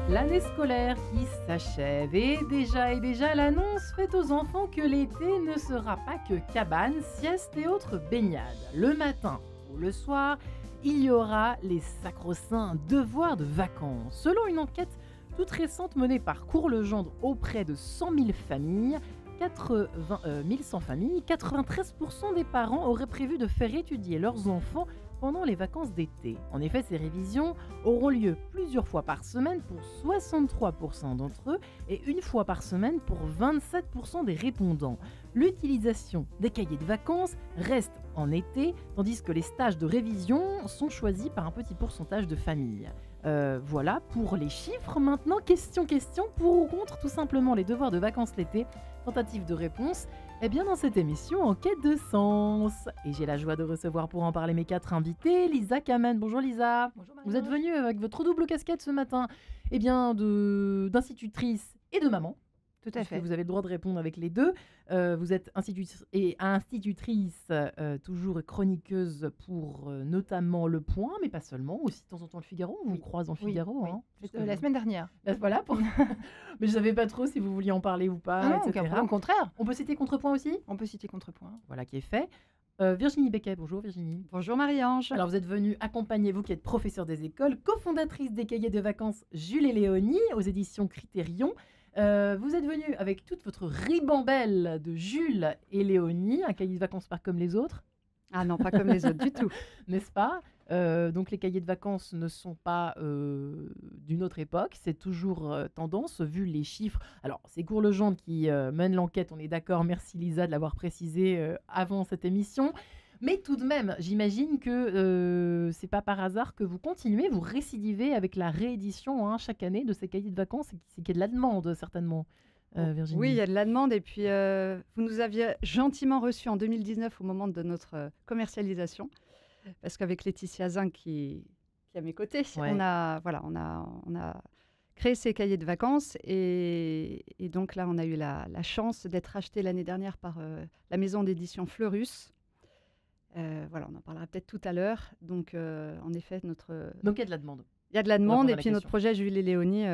L'année scolaire qui s'achève et déjà l'annonce faite aux enfants que l'été ne sera pas que cabane, sieste et autres baignades. Le matin ou le soir, il y aura les sacro-saints devoirs de vacances. Selon une enquête toute récente menée par Cours-Legendre auprès de 100 000 familles, 1100 familles, 93% des parents auraient prévu de faire étudier leurs enfants pendant les vacances d'été. En effet, ces révisions auront lieu plusieurs fois par semaine pour 63% d'entre eux et une fois par semaine pour 27% des répondants. L'utilisation des cahiers de vacances reste en été, tandis que les stages de révision sont choisis par un petit pourcentage de familles. Voilà pour les chiffres. Maintenant, question, pour ou contre tout simplement les devoirs de vacances l'été? Tentative de réponse, eh bien dans cette émission En quête de sens. Et j'ai la joie de recevoir pour en parler mes 4 invités. Lisa Kamen, bonjour Lisa. Bonjour Vous êtes venue avec votre double casquette ce matin, eh bien d'institutrice et de maman. Tout à fait. Vous avez le droit de répondre avec les deux. Vous êtes institutrice, toujours chroniqueuse pour notamment Le Point, mais pas seulement, aussi de temps en temps Le Figaro. On vous croise dans Le Figaro. Oui. Hein, La semaine dernière. Voilà. Mais je ne savais pas trop si vous vouliez en parler ou pas, Non, etc. au contraire. On peut citer Contrepoint aussi? On peut citer Contrepoint. Voilà qui est fait. Virginie Becquet, bonjour Virginie. Bonjour Marie-Ange. Alors vous êtes venue accompagner, vous qui êtes professeure des écoles, cofondatrice des cahiers de vacances Jules et Léonie aux éditions Critérion. Vous êtes venue avec toute votre ribambelle de Jules et Léonie, un cahier de vacances pas comme les autres. Ah non, pas comme les autres du tout. N'est-ce pas? Donc les cahiers de vacances ne sont pas d'une autre époque, c'est toujours tendance vu les chiffres. Alors c'est Cours-Legendre qui mène l'enquête, on est d'accord, merci Lisa de l'avoir précisé avant cette émission. Mais tout de même, j'imagine que c'est pas par hasard que vous continuez, vous récidivez avec la réédition chaque année de ces cahiers de vacances, c'est qu'il y a de la demande certainement. Virginie. Oui, il y a de la demande et puis vous nous aviez gentiment reçus en 2019 au moment de notre commercialisation, parce qu'avec Laetitia Zin qui est à mes côtés, Ouais. on a créé ces cahiers de vacances et donc là on a eu la chance d'être acheté l'année dernière par la maison d'édition Fleurus. Voilà, on en parlera peut-être tout à l'heure. Donc en effet, Donc il y a de la demande. il y a de la On va demande prendre et la puis notre question. projet Jules et Léonie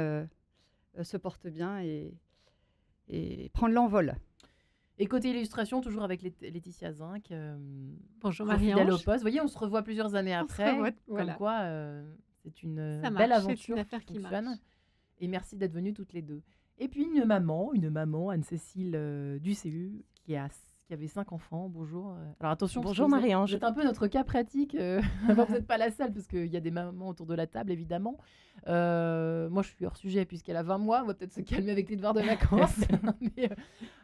se porte bien et prend de l'envol. Et côté illustration, toujours avec Laetitia Zinc. Bonjour toujours fidèle au Marie-Ange. poste. Vous voyez, on se revoit plusieurs années On se après. revoit, Comme voilà. quoi, c'est une Ça belle marche, c'est aventure une affaire qui fonctionne. marche. Et merci d'être venues toutes les deux. Et puis une maman, Anne-Cécile du CU, qui avait 5 enfants. Bonjour. Alors attention, parce Bonjour que Marie-Ange. vous êtes un peu notre cas pratique. Enfin, vous n'êtes pas la seule, parce qu'il y a des mamans autour de la table, évidemment. Moi, je suis hors sujet, puisqu'elle a 20 mois. On va peut-être se calmer avec les devoirs de vacances.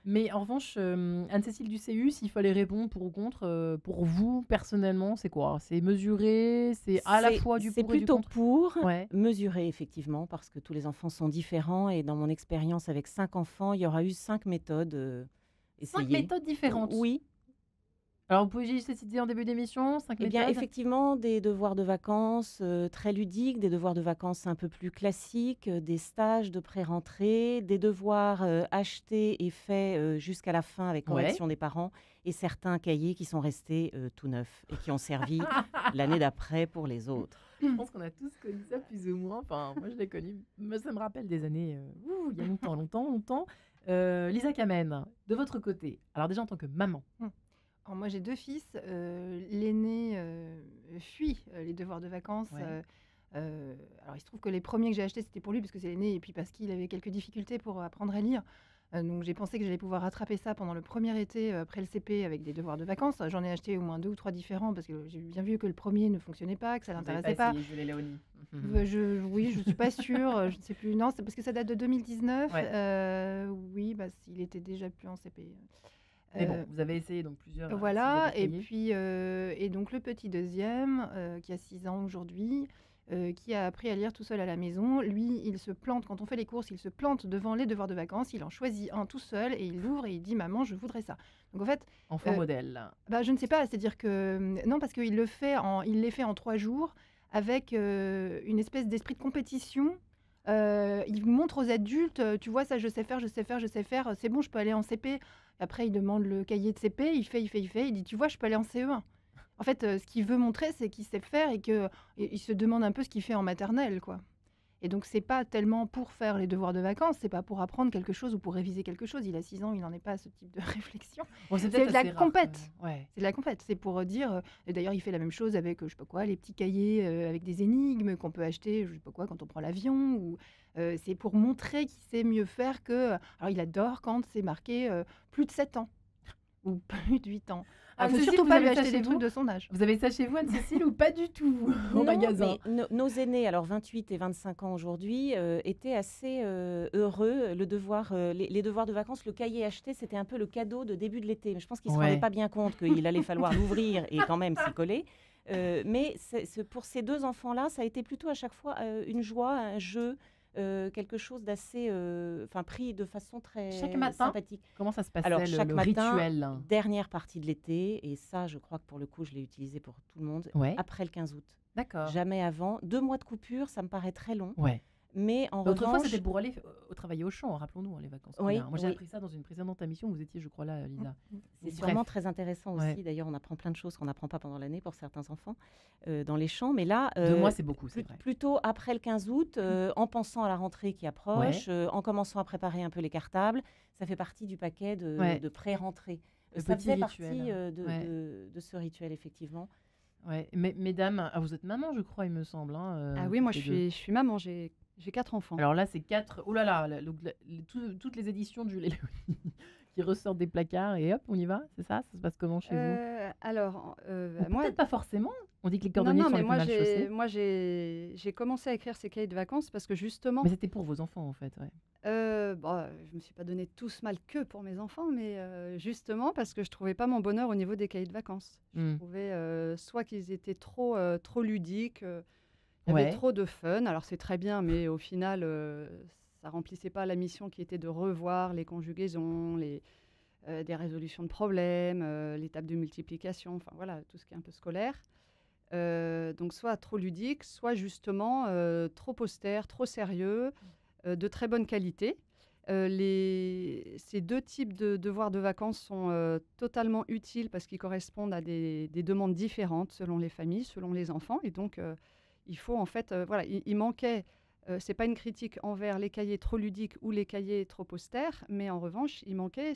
mais en revanche, Anne-Cécile du CU, s'il fallait répondre pour ou contre, pour vous, personnellement, c'est quoi? C'est mesuré? C'est à la fois du C'est pour et du plutôt contre? pour, Ouais. mesurer effectivement, parce que tous les enfants sont différents. Et dans mon expérience avec 5 enfants, il y aura eu 5 méthodes 5 essayées. méthodes différentes. Oui. Alors, vous pouvez juste citer en début d'émission 5 Eh bien, méthodes? effectivement, des devoirs de vacances très ludiques, des devoirs de vacances un peu plus classiques, des stages de pré-rentrée, des devoirs achetés et faits jusqu'à la fin avec Ouais. correction des parents, et certains cahiers qui sont restés tout neufs et qui ont servi l'année d'après pour les autres. Je pense qu'on a tous connu ça plus ou moins. Enfin, moi, je l'ai connu. Mais ça me rappelle des années, il y a longtemps. Lisa Kamen, de votre côté, alors déjà en tant que maman. Alors moi j'ai 2 fils. L'aîné fuit les devoirs de vacances. Ouais. Alors il se trouve que les premiers que j'ai achetés c'était pour lui parce que c'est l'aîné et puis parce qu'il avait quelques difficultés pour apprendre à lire. Donc j'ai pensé que j'allais pouvoir rattraper ça pendant le premier été après le CP avec des devoirs de vacances. J'en ai acheté au moins 2 ou 3 différents parce que j'ai bien vu que le premier ne fonctionnait pas, que ça l'intéressait pas. Jules et Léonie. Oui, je suis pas sûre, je ne sais plus. Non, c'est parce que ça date de 2019. Ouais. Oui, il était déjà plus en CP. Mais bon, vous avez essayé donc plusieurs. Voilà, types de et cahiers. puis et donc le petit deuxième qui a 6 ans aujourd'hui, qui a appris à lire tout seul à la maison. Lui, il se plante quand on fait les courses, il se plante devant les devoirs de vacances, il en choisit un tout seul et il l'ouvre et il dit maman, je voudrais ça. Donc en fait, Enfant modèle. je ne sais pas, c'est-à-dire que non parce qu'il les fait en 3 jours avec une espèce d'esprit de compétition. Il montre aux adultes, tu vois, ça je sais faire, c'est bon, je peux aller en CP. Après, il demande le cahier de CP, il fait, il dit, tu vois, je peux aller en CE1. En fait, ce qu'il veut montrer, c'est qu'il sait faire et qu'il se demande un peu ce qu'il fait en maternelle, quoi. Et donc, c'est pas tellement pour faire les devoirs de vacances, c'est pas pour apprendre quelque chose ou pour réviser quelque chose. Il a 6 ans, il n'en est pas à ce type de réflexion. Bon, C'est peut-être de la assez rare, quand compète. même. Ouais. C'est de la compète. C'est pour dire. Et d'ailleurs, il fait la même chose avec, je sais pas quoi, les petits cahiers avec des énigmes qu'on peut acheter, je sais pas quoi, quand on prend l'avion. Ou c'est pour montrer qu'il sait mieux faire que. Alors, il adore quand c'est marqué plus de 7 ans ou plus de 8 ans. Il faut Cécile, surtout vous pas avez lui ça acheter chez des trucs vous de son âge. Vous avez ça chez vous, Anne-Cécile, ou pas du tout au Non, magasin? mais nos aînés, alors 28 et 25 ans aujourd'hui, étaient assez heureux. Les devoirs de vacances, le cahier acheté, c'était un peu le cadeau de début de l'été. Mais je pense qu'ils ne se rendaient Ouais. pas bien compte qu'il allait falloir l'ouvrir et quand même s'y coller. Mais pour ces deux enfants-là, ça a été plutôt à chaque fois une joie, un jeu, quelque chose d'assez, pris de façon très Chaque matin, sympathique. comment ça se passait Alors, chaque le matin, rituel? dernière partie de l'été, et ça, je crois que pour le coup, je l'ai utilisé pour tout le monde, Ouais, après le 15 août. d'accord. Jamais avant. 2 mois de coupure, ça me paraît très long. Ouais. Mais en Autrefois, revanche, c'était pour aller travailler au champ, rappelons-nous, les vacances Oui, scolaires. Moi, j'ai oui. appris ça dans une précédente émission. Vous étiez, je crois, là, Lisa. c'est Bref. sûrement très intéressant aussi. Ouais. D'ailleurs, on apprend plein de choses qu'on n'apprend pas pendant l'année pour certains enfants dans les champs. Mais là, 2 mois, c'est beaucoup, c'est vrai. plutôt après le 15 août, en pensant à la rentrée qui approche, en commençant à préparer un peu les cartables, ça fait partie du paquet Ouais. de pré-rentrée. Le Ça petit faisait rituel. partie Ouais. de ce rituel, effectivement. Ouais. Mesdames, vous êtes maman, je crois, il me semble. Hein, Ah oui, moi toutes je les deux. suis maman, j'ai 4 enfants. Alors là, c'est 4. Oh là là, toutes les éditions du Léonie qui ressortent des placards et hop, on y va. C'est ça? Ça se passe comment chez vous? Alors, Ou moi, peut-être pas forcément. On dit que les non, cordonniers non, sont mais les plus mal chaussés. moi j'ai commencé à écrire ces cahiers de vacances parce que justement, Mais c'était pour vos enfants, en fait. Ouais. je me suis pas donné tout ce mal que pour mes enfants, mais justement parce que je trouvais pas mon bonheur au niveau des cahiers de vacances. Je Hmm. trouvais soit qu'ils étaient trop ludiques, il y Ouais. avait trop de fun. Alors c'est très bien, mais au final, ça remplissait pas la mission qui était de revoir les conjugaisons, des résolutions de problèmes, les tables de multiplication, enfin voilà, tout ce qui est un peu scolaire. Donc soit trop ludique, soit justement trop austère, trop sérieux, de très bonne qualité. Ces 2 types de devoirs de vacances sont totalement utiles parce qu'ils correspondent à des demandes différentes selon les familles, selon les enfants. Et donc, il faut en fait, voilà, il manquait, c'est pas une critique envers les cahiers trop ludiques ou les cahiers trop austères, mais en revanche, il manquait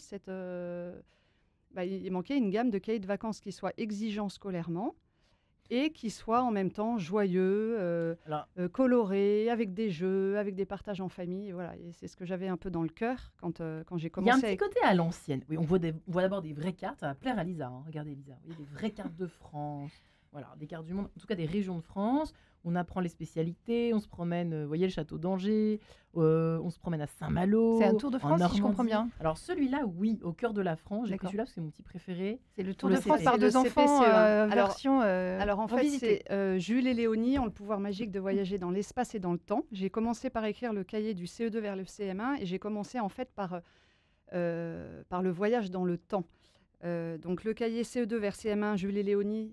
il manquait une gamme de cahiers de vacances qui soient exigeants scolairement et qui soient en même temps joyeux, Alors, colorés, avec des jeux, avec des partages en famille. Voilà, et c'est ce que j'avais un peu dans le cœur quand j'ai il y a un commencé. petit côté à l'ancienne. Oui, on voit d'abord des vraies cartes. Ça va plaire à Lisa. Hein. Regardez, Lisa. Vous voyez, des vraies cartes de France. Voilà, des cartes du monde, en tout cas des régions de France. On apprend les spécialités. On se promène, vous voyez, le château d'Angers. On se promène à Saint-Malo. C'est un tour de en France, si je comprends Normandie. bien. Alors, celui-là, oui, au cœur de la France. J'ai pris D'accord. celui-là parce que c'est mon petit préféré. C'est le Tour Le de France CP. par C'est le 2 enfants, CPCE1. version Alors en fait, revisitée. c'est Jules et Léonie ont le pouvoir magique de voyager dans l'espace et dans le temps. J'ai commencé par écrire le cahier du CE2 vers le CM1 et j'ai commencé en fait par le voyage dans le temps. Donc le cahier CE2 vers CM1, Jules et Léonie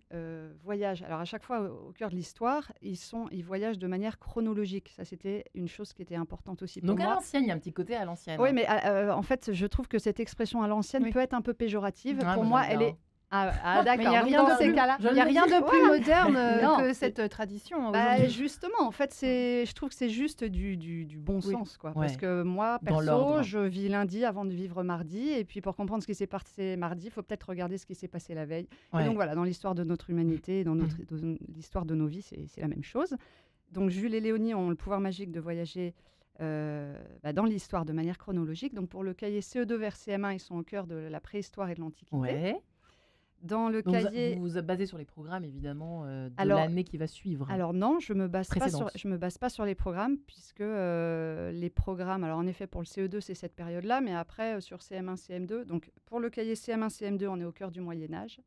voyagent. Alors à chaque fois au cœur de l'histoire, ils voyagent de manière chronologique. Ça c'était une chose qui était importante aussi pour Donc, à moi. l'ancienne, il y a un petit côté à l'ancienne. Oui, mais en fait, je trouve que cette expression à l'ancienne Oui. peut être un peu péjorative. Ah, Pour moi, moi, j'aime elle bien. est. Ah, Mais il d'accord. n'y a Donc, rien dans de ces plus, cas-là, il y a rien de plus moderne Non, que c'est- cette tradition Bah, aujourd'hui. justement, en fait, je trouve que c'est juste du bon Oui. sens, quoi. Ouais. Parce que moi, Dans perso, l'ordre. je vis lundi avant de vivre mardi, et puis pour comprendre ce qui s'est passé mardi, il faut peut-être regarder ce qui s'est passé la veille. Ouais. Et donc voilà, dans l'histoire de notre humanité, dans l'histoire de nos vies, c'est la même chose. Donc Jules et Léonie ont le pouvoir magique de voyager dans l'histoire de manière chronologique. Donc pour le cahier CE2 vers CM1, ils sont au cœur de la préhistoire et de l'Antiquité. Ouais. Dans le Donc, cahier... vous vous basez sur les programmes, évidemment, de Alors- l'année qui va suivre. Alors non, je me base Précédente. je me base pas sur les programmes puisque les programmes, alors en effet pour le CE2 c'est cette période-là, mais après sur CM1, CM2, donc pour le cahier CM1, CM2 on est au cœur du Moyen-Âge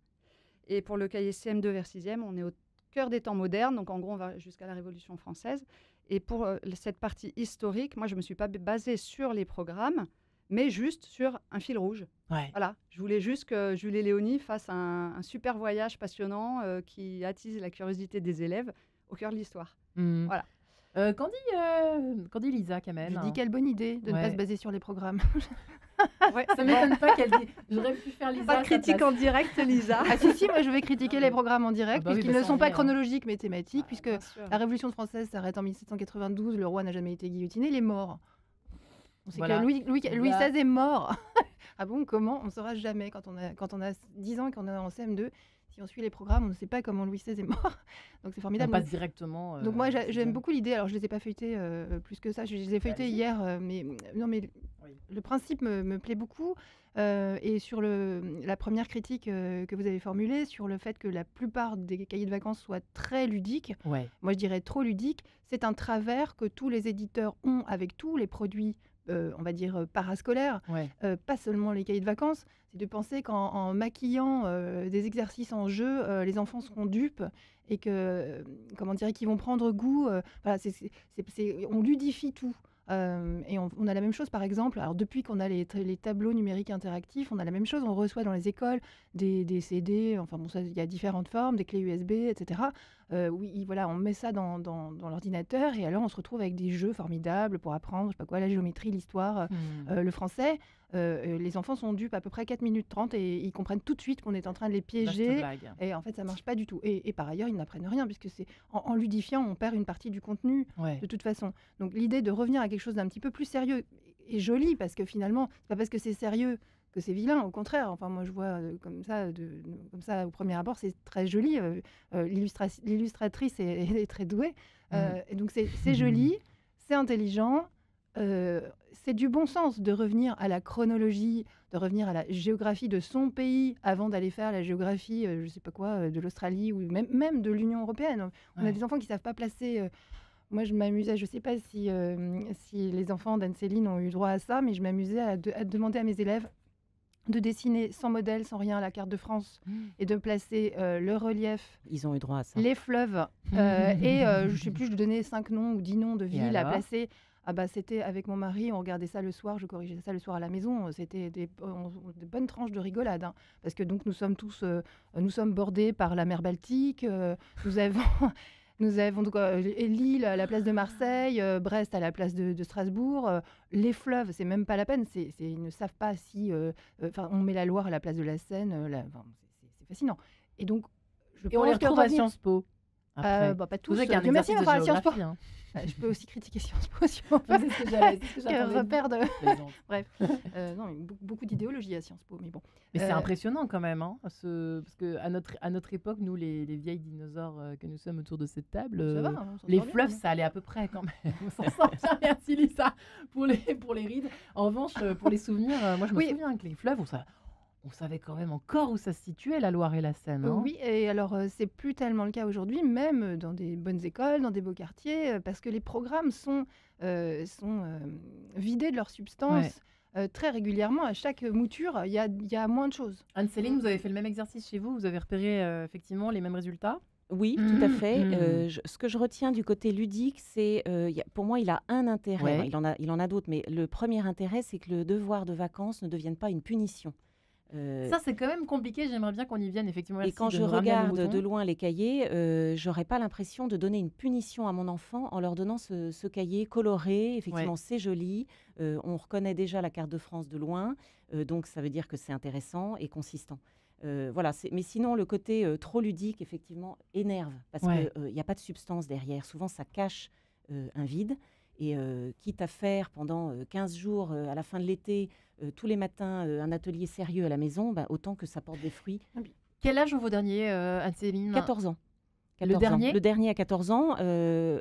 et pour le cahier CM2 vers 6e on est au cœur des temps modernes, donc en gros on va jusqu'à la Révolution française. Et pour cette partie historique, moi je me suis pas basée sur les programmes, mais juste sur un fil rouge. Ouais. Voilà, je voulais juste que Jules et Léonie fassent un super voyage passionnant qui attise la curiosité des élèves au cœur de l'histoire. Hmm. Voilà. Qu'en dit Lisa, Kamel? Je dis quelle bonne idée de ne pas Ouais. se baser sur les programmes. Ouais. Ça m'étonne pas qu'elle dise. J'aurais pu faire Lisa. Pas de à sa critique place. en direct, Lisa. Ah si, moi je vais critiquer les programmes en direct, Ah bah oui, puisqu'ils bah ne ça, sont on pas est, hein. chronologiques mais thématiques, puisque Bien sûr. la Révolution française s'arrête en 1792, le roi n'a jamais été guillotiné, il est mort. On sait Voilà. que Louis Bah. XVI est mort. Ah bon, comment? On ne saura jamais quand on a 10 ans et qu'on est en CM2. Si on suit les programmes, on ne sait pas comment Louis XVI est mort. Donc c'est On formidable. passe directement. Donc moi c'est j'aime jeune. beaucoup l'idée, alors je les ai pas feuilletés plus que ça, je les ai feuilletés allez-y. hier, mais non mais Oui. le principe me plaît beaucoup. Et sur la première critique que vous avez formulée, sur le fait que la plupart des cahiers de vacances soient très ludiques, Ouais. moi je dirais trop ludiques, c'est un travers que tous les éditeurs ont avec tous les produits, on va dire, parascolaires. Ouais. Pas seulement les cahiers de vacances, c'est de penser qu'en maquillant des exercices en jeu, les enfants seront dupes et que, comment dire, qu'ils vont prendre goût. Voilà, on ludifie tout. Et on a la même chose, par exemple, alors depuis qu'on a les tableaux numériques interactifs, on a la même chose, on reçoit dans les écoles des CD, enfin bon, ça, il y a différentes formes, des clés USB, etc. Oui, voilà, on met ça dans l'ordinateur et alors on se retrouve avec des jeux formidables pour apprendre, je sais pas quoi, la géométrie, l'histoire, le français. Les enfants sont dupes à peu près 4 minutes 30 et ils comprennent tout de suite qu'on est en train de les Vaste piéger. blague. Et en fait, ça marche pas du tout. Et par ailleurs, ils n'apprennent rien, puisque c'est en ludifiant, on perd une partie du contenu, Ouais. de toute façon. Donc l'idée de revenir à quelque chose d'un petit peu plus sérieux est jolie, parce que finalement, c'est pas parce que c'est sérieux que c'est vilain, au contraire. Enfin, moi, je vois comme ça, au premier abord, c'est très joli. L'illustratrice est très douée. Et donc c'est joli, c'est intelligent. C'est du bon sens de revenir à la chronologie, de revenir à la géographie de son pays avant d'aller faire la géographie, je sais pas quoi, de l'Australie ou même de l'Union européenne. On a Ouais. des enfants qui savent pas placer. Moi, je m'amusais, je sais pas si les enfants d'Anne-Céline ont eu droit à ça, mais je m'amusais à demander à mes élèves de dessiner sans modèle, sans rien, la carte de France et de placer le relief, Ils ont eu droit à ça. les fleuves et je sais plus, je donnais 5 noms ou 10 noms de villes à alors placer. Ah bah c'était avec mon mari, on regardait ça le soir, je corrigeais ça le soir à la maison. C'était des bonnes tranches de rigolade, hein, parce que donc nous sommes bordés par la mer Baltique. Nous avons nous avons donc Lille à la place de Marseille, Brest à la place de Strasbourg. Les fleuves, c'est même pas la peine. Ils ne savent pas si on met la Loire à la place de la Seine. Enfin, c'est fascinant. Et donc je Et on les pense que retrouve à revenir- Sciences Po. Après. bah, pas Vous tous. savez qu'il y a un Dieu merci, exercice on de va à Sciences Po. géographie, hein. Je peux aussi critiquer Sciences Po si on veut. C'est ce que j'allais- c'est ce que Quel j'attendais de repère de... dire. Plaisante. Bref, non, beaucoup d'idéologie à Sciences Po, mais bon. Mais c'est Euh, impressionnant quand même, hein, parce que à notre époque, nous, les vieilles dinosaures que nous sommes autour de cette table, Ça va, on s'en les sort bien, fleuves, hein. ça allait à peu près quand même. On s'en sort bien, merci Lisa, pour les rides. En revanche, pour les souvenirs, moi je me Oui. souviens que les fleuves, on savait quand même encore où ça se situait, la Loire et la Seine. Hein. Oui, et alors c'est plus tellement le cas aujourd'hui, même dans des bonnes écoles, dans des beaux quartiers, parce que les programmes sont vidés de leur substance très régulièrement. À chaque mouture, il y a moins de choses. Anne-Céline, vous avez fait le même exercice chez vous, vous avez repéré effectivement les mêmes résultats. Oui, tout à fait. Mmh. Ce que je retiens du côté ludique, c'est, pour moi, il a un intérêt. Ouais. Il en a d'autres, mais le premier intérêt, c'est que le devoir de vacances ne devienne pas une punition. Ça, c'est quand même compliqué, j'aimerais bien qu'on y vienne effectivement. Et Merci quand de je nous ramener à nos regarde de moutons. loin les cahiers, j'aurais pas l'impression de donner une punition à mon enfant en leur donnant ce cahier coloré. Effectivement, c'est joli. On reconnaît déjà la carte de France de loin, donc ça veut dire que c'est intéressant et consistant. Voilà, mais sinon, le côté trop ludique, effectivement, énerve parce Ouais. qu'il n'y a pas de substance derrière. Souvent, ça cache un vide. Et quitte à faire pendant 15 jours à la fin de l'été, tous les matins, un atelier sérieux à la maison, bah, autant que ça porte des fruits. Quel âge ont vos derniers, Anne-Céline? 14 ans. Le 14 ans. dernier Le dernier à 14 ans.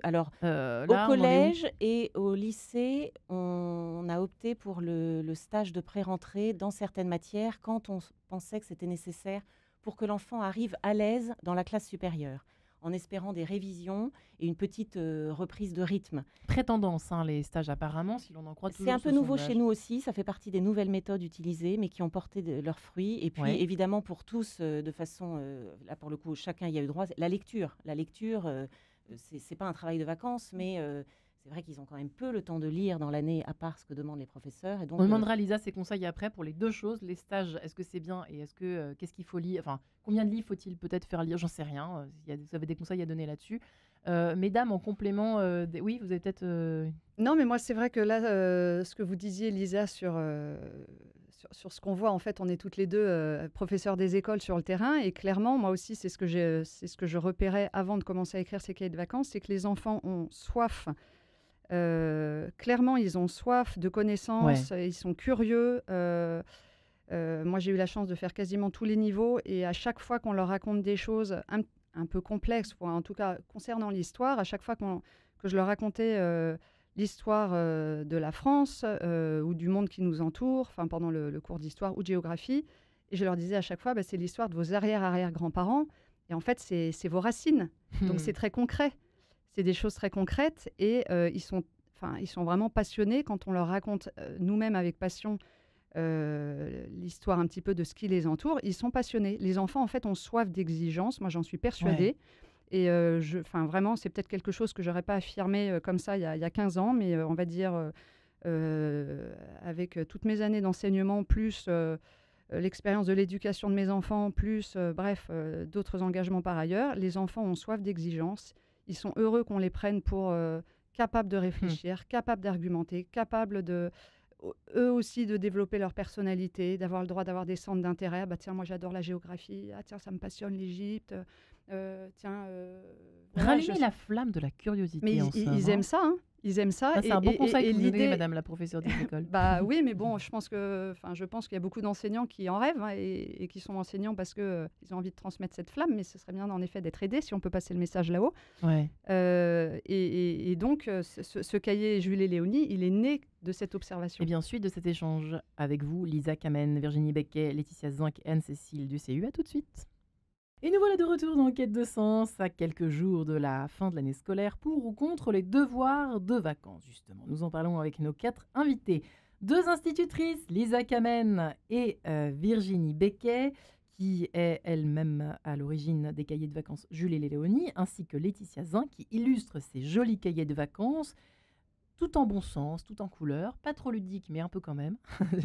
Alors, Là, au on en est où? collège et au lycée, on a opté pour le stage de pré-rentrée dans certaines matières quand on pensait que c'était nécessaire pour que l'enfant arrive à l'aise dans la classe supérieure, en espérant des révisions et une petite reprise de rythme. Très tendance, hein, les stages apparemment, si l'on en croit toujours. C'est un peu ce nouveau sondage. chez nous aussi, ça fait partie des nouvelles méthodes utilisées, mais qui ont porté leurs fruits. Et puis, Ouais. évidemment, pour tous, de façon, là pour le coup, chacun y a eu droit, la lecture. La lecture, c'est pas un travail de vacances, mais c'est vrai qu'ils ont quand même peu le temps de lire dans l'année, à part ce que demandent les professeurs. Et donc, On demandera à Lisa ses conseils après pour les deux choses. Les stages, est-ce que c'est bien et est-ce que qu'est-ce qu'il faut lire? Enfin, combien de livres faut-il peut-être faire lire? J'en sais rien. Vous avez des conseils à donner là-dessus. Mesdames, en complément, oui, vous avez peut-être. Non, mais moi, c'est vrai que là, ce que vous disiez, Lisa, sur sur ce qu'on voit, en fait, on est toutes les deux professeurs des écoles sur le terrain. Et clairement, moi aussi, c'est ce que je repérais avant de commencer à écrire ces cahiers de vacances, c'est que les enfants ont soif. Clairement, ils ont soif de connaissances, ils sont curieux. Moi, j'ai eu la chance de faire quasiment tous les niveaux. Et à chaque fois qu'on leur raconte des choses un peu complexes, ou en tout cas concernant l'histoire, à chaque fois que je leur racontais l'histoire de la France ou du monde qui nous entoure, pendant le cours d'histoire ou de géographie, et je leur disais à chaque fois, c'est l'histoire de vos arrière-arrière-grands-parents, et en fait, c'est vos racines. Donc, c'est très concret. C'est des choses très concrètes, et ils sont vraiment passionnés quand on leur raconte, nous-mêmes avec passion, l'histoire un petit peu de ce qui les entoure. Ils sont passionnés. Les enfants, en fait, ont soif d'exigence. Moi, j'en suis persuadée. Ouais. Et vraiment, c'est peut-être quelque chose que je n'aurais pas affirmé comme ça il y a 15 ans, mais on va dire, avec toutes mes années d'enseignement, plus l'expérience de l'éducation de mes enfants, plus, d'autres engagements par ailleurs, les enfants ont soif d'exigence. Ils sont heureux qu'on les prenne pour capables de réfléchir, capables d'argumenter, capables eux aussi de développer leur personnalité, d'avoir le droit d'avoir des centres d'intérêt. Tiens, moi j'adore la géographie. Tiens, ça me passionne l'Égypte. Rallumer la flamme de la curiosité. Mais ils aiment ça, hein. Ils aiment ça. C'est un bon conseil que vous donnez, Madame la professeure des écoles. Oui, mais bon, je pense qu'il y a beaucoup d'enseignants qui en rêvent, hein, et qui sont enseignants parce qu'ils ont envie de transmettre cette flamme, mais ce serait bien en effet d'être aidé si on peut passer le message là-haut. Ouais. Et donc, ce cahier Jules et Léonie, il est né de cette observation. Et bien, suite de cet échange avec vous, Lisa Kamen, Virginie Becquet, Laetitia Zinck et Anne-Cécile du CU. À tout de suite. Et nous voilà de retour dans Quête de Sens, à quelques jours de la fin de l'année scolaire, pour ou contre les devoirs de vacances, justement. Nous en parlons avec nos 4 invités. 2 institutrices, Lisa Kamen et Virginie Becquet, qui est elle-même à l'origine des cahiers de vacances Jules et Léonie, ainsi que Laetitia Zinck, qui illustre ces jolis cahiers de vacances, tout en bon sens, tout en couleur, pas trop ludique, mais un peu quand même.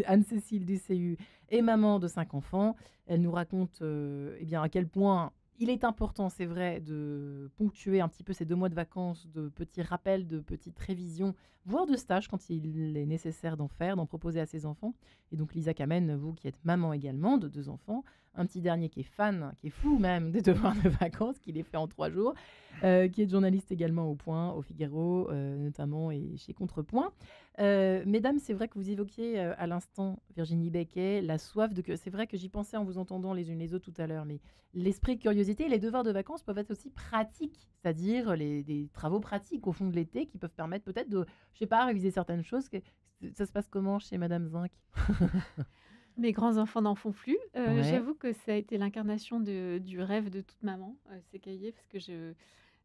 Anne-Cécile du CU est maman de 5 enfants. Elle nous raconte à quel point il est important, c'est vrai, de ponctuer un petit peu ces 2 mois de vacances, de petits rappels, de petites révisions, voire de stages quand il est nécessaire d'en proposer à ses enfants. Et donc Lisa Kamen, vous qui êtes maman également de 2 enfants, un petit dernier qui est fan, qui est fou même des devoirs de vacances, qui les fait en 3 jours, qui est journaliste également au Point, au Figaro notamment, et chez Contrepoint. Mesdames, c'est vrai que vous évoquiez à l'instant, Virginie Becquet, la soif de... C'est vrai que j'y pensais en vous entendant les unes les autres tout à l'heure, mais l'esprit de curiosité et les devoirs de vacances peuvent être aussi pratiques, c'est-à-dire des travaux pratiques au fond de l'été qui peuvent permettre peut-être de, je sais pas, réviser certaines choses. Ça se passe comment chez Madame Zinck? Mes grands-enfants n'en font plus. J'avoue que ça a été l'incarnation du rêve de toute maman, ces cahiers, parce que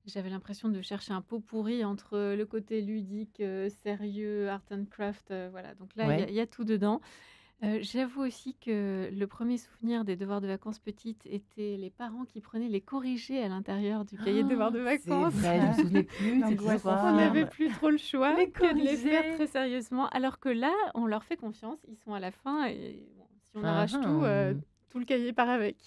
j'avais l'impression de chercher un pot pourri entre le côté ludique, sérieux, art and craft. Voilà. Donc là, il y a tout dedans. J'avoue aussi que le premier souvenir des devoirs de vacances petites était les parents qui prenaient les corrigés à l'intérieur du cahier de devoirs de vacances. C'est vrai, je me souvenais plus. On n'avait plus trop le choix que de les faire très sérieusement. Alors que là, on leur fait confiance. Ils sont à la fin et si on arrache tout le cahier part avec.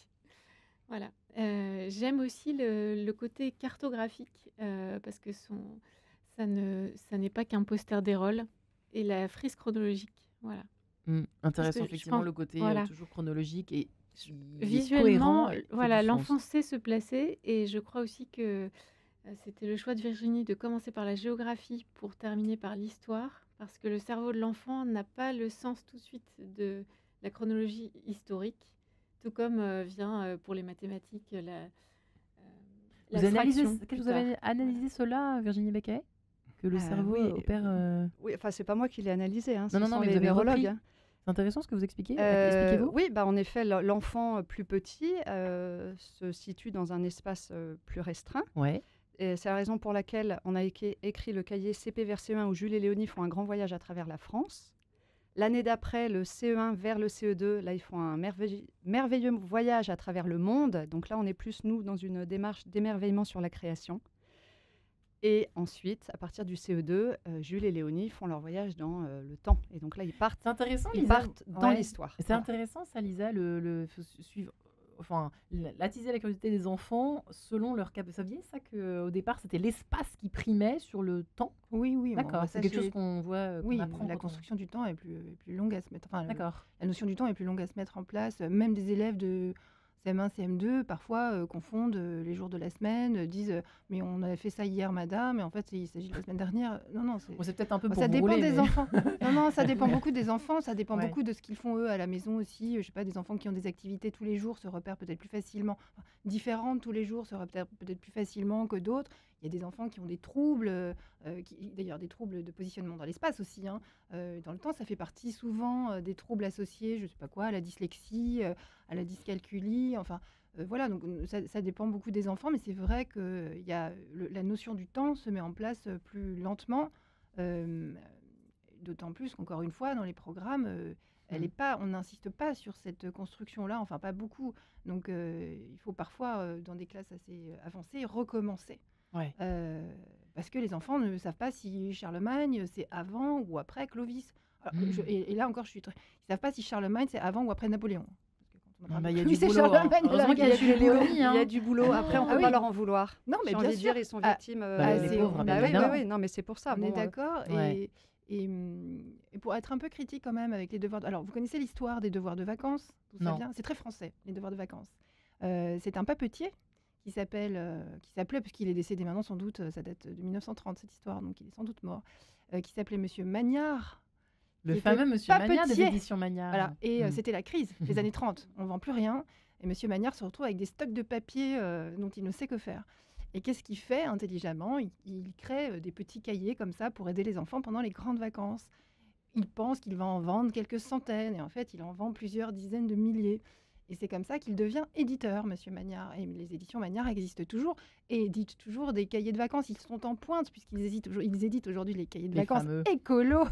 Voilà. J'aime aussi le côté cartographique parce que ça n'est pas qu'un poster des rôles et la frise chronologique. Voilà. Intéressant, effectivement, le côté toujours chronologique et visuellement, l'enfant sait se placer, et je crois aussi que c'était le choix de Virginie de commencer par la géographie pour terminer par l'histoire, parce que le cerveau de l'enfant n'a pas le sens tout de suite de la chronologie historique, tout comme vient pour les mathématiques vous avez analysé cela, Virginie Becquet, que le cerveau opère... Oui, enfin, c'est pas moi qui l'ai analysé, hein, non, mais les neurologues. C'est intéressant ce que vous expliquez. Expliquez-vous. Oui, en effet, l'enfant plus petit se situe dans un espace plus restreint. Ouais. Et c'est la raison pour laquelle on a écrit le cahier CP vers CE1 où Jules et Léonie font un grand voyage à travers la France. L'année d'après, le CE1 vers le CE2, là, ils font un merveilleux voyage à travers le monde. Donc là, on est plus, nous, dans une démarche d'émerveillement sur la création. Et ensuite, à partir du CE2, Jules et Léonie font leur voyage dans le temps. Et donc là, ils partent, c'est intéressant, ils partent dans l'histoire. C'est intéressant, ça, Lisa, suivre. l'attiser la curiosité des enfants selon leur cap. Vous saviez ça qu'au départ, c'était l'espace qui primait sur le temps? Oui, oui, bon, D'accord, bah, c'est ça, quelque chose qu'on voit, qu'on oui, apprend la quand on... construction du temps est plus longue à se mettre. Enfin, D'accord. la notion du temps est plus longue à se mettre en place. Même des élèves de CM1, CM2, parfois confondent les jours de la semaine, disent mais on avait fait ça hier, madame, et en fait il s'agit de la semaine dernière. Non, non, Bon, c'est peut-être un peu pour ça vous dépend rouler, des mais... enfants. Non, non, ça dépend beaucoup des enfants, ça dépend Ouais. beaucoup de ce qu'ils font eux à la maison aussi. Je sais pas, des enfants qui ont des activités tous les jours se repèrent peut-être plus facilement, différentes tous les jours se repèrent peut-être plus facilement que d'autres. Il y a des enfants qui ont des troubles, d'ailleurs des troubles de positionnement dans l'espace aussi. Hein. Dans le temps, ça fait partie souvent des troubles associés, je sais pas quoi, à la dyslexie, à la dyscalculie, enfin... voilà, donc ça dépend beaucoup des enfants, mais c'est vrai que la notion du temps se met en place plus lentement, d'autant plus qu'encore une fois, dans les programmes, on n'insiste pas sur cette construction-là, enfin pas beaucoup. Donc il faut parfois, dans des classes assez avancées, recommencer. Ouais. Parce que les enfants ne savent pas si Charlemagne, c'est avant ou après Clovis. Alors, et là encore, ils ne savent pas si Charlemagne, c'est avant ou après Napoléon. Il y a du boulot. Heureusement qu'il y a Jules et Léonie. Il y a du boulot. Après, on ne peut pas leur en vouloir. Non, mais j'ai bien envie de sûr. dire, ils sont victimes. Les pauvres, bien oui, évidemment. oui, non, mais c'est pour ça. On est d'accord. Ouais. Et pour être un peu critique quand même avec les devoirs... Alors, vous connaissez l'histoire des devoirs de vacances? Non. C'est très français, les devoirs de vacances. C'est un papetier qui s'appelait, parce qu'il est décédé maintenant sans doute, ça date de 1930 cette histoire, donc il est sans doute mort, qui s'appelait Monsieur Magnard. Le fameux Monsieur Magnard des éditions Magnard. Voilà. Et c'était la crise, les années 30. On ne vend plus rien. Et Monsieur Magnard se retrouve avec des stocks de papier dont il ne sait que faire. Et qu'est-ce qu'il fait intelligemment? Il crée des petits cahiers comme ça pour aider les enfants pendant les grandes vacances. Il pense qu'il va en vendre quelques centaines. Et en fait, il en vend plusieurs dizaines de milliers. Et c'est comme ça qu'il devient éditeur, Monsieur Magnard. Et les éditions Magnard existent toujours et éditent toujours des cahiers de vacances. Ils sont en pointe puisqu'ils éditent aujourd'hui les cahiers de vacances écolos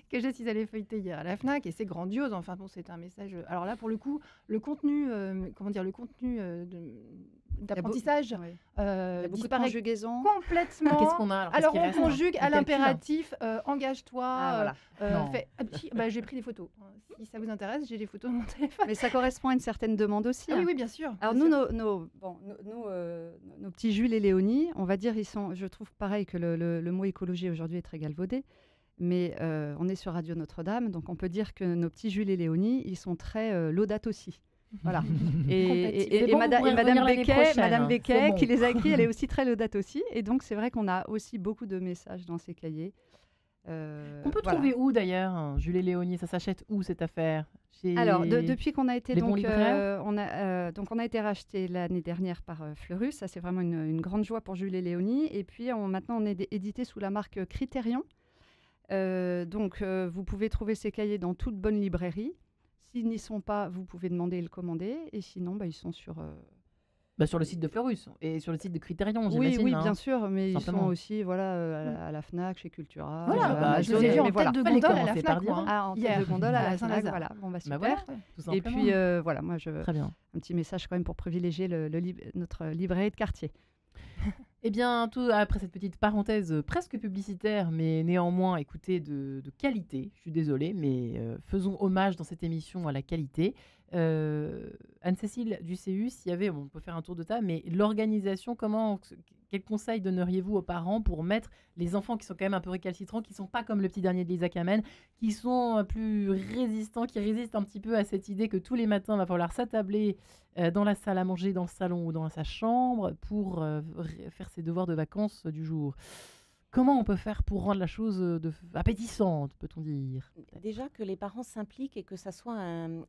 que je suis allée feuilleter hier à la FNAC. Et c'est grandiose. Enfin bon, c'est un message... Alors là, pour le coup, le contenu d'apprentissage... Il y a beaucoup de conjugaisons. Complètement. Qu'est-ce qu'on a alors on conjugue à Le calcul, l'impératif engage-toi. Non. J'ai pris des photos. Si ça vous intéresse, j'ai des photos de mon téléphone. Mais ça correspond à une certaine demande aussi. Ah oui, bien sûr. Alors bien nous, sûr. nos petits Jules et Léonie, on va dire, je trouve pareil que le mot écologie aujourd'hui est très galvaudé, mais on est sur Radio Notre-Dame, donc on peut dire que nos petits Jules et Léonie, ils sont très laudates aussi. Voilà. Et Madame Becquet, qui les a écrits, elle est aussi très laudate aussi. Et donc c'est vrai qu'on a aussi beaucoup de messages dans ces cahiers. On peut trouver où d'ailleurs, Jules et Léonie? Ça s'achète où cette affaire? Alors, depuis qu'on a été les bons libraires on a été racheté l'année dernière par Fleurus. Ça, c'est vraiment une grande joie pour Jules et Léonie. Et puis maintenant, on est édité sous la marque Critérion. Donc, vous pouvez trouver ces cahiers dans toute bonne librairie. S'ils n'y sont pas, vous pouvez demander et le commander. Et sinon, ils sont sur sur le site de Fleurus et sur le site de Critérion, oui, j'imagine. Oui, bien sûr, mais simplement. ils sont aussi à la FNAC, chez Cultura. Voilà, je Amazon, les ai vus en mais tête de gondole à la commencer FNAC. par dire. en tête de gondole à la Saint-Lazare. Voilà, bon, super. Voilà, tout simplement. Et puis, voilà, moi, Très bien. un petit message quand même pour privilégier notre librairie de quartier. Eh bien, après cette petite parenthèse presque publicitaire, mais néanmoins, écoutez, de qualité, je suis désolée, mais faisons hommage dans cette émission à la qualité. Anne-Cécile du CU, s'il y avait, on peut faire un tour de table, mais l'organisation, quels conseils donneriez-vous aux parents pour mettre les enfants qui sont quand même un peu récalcitrants, qui ne sont pas comme le petit dernier de Lisa Kamen, qui sont plus résistants, qui résistent un petit peu à cette idée que tous les matins, il va falloir s'attabler dans la salle à manger, dans le salon ou dans sa chambre pour faire ses devoirs de vacances du jour? Comment on peut faire pour rendre la chose appétissante, peut-on dire? Déjà que les parents s'impliquent et que ça soit un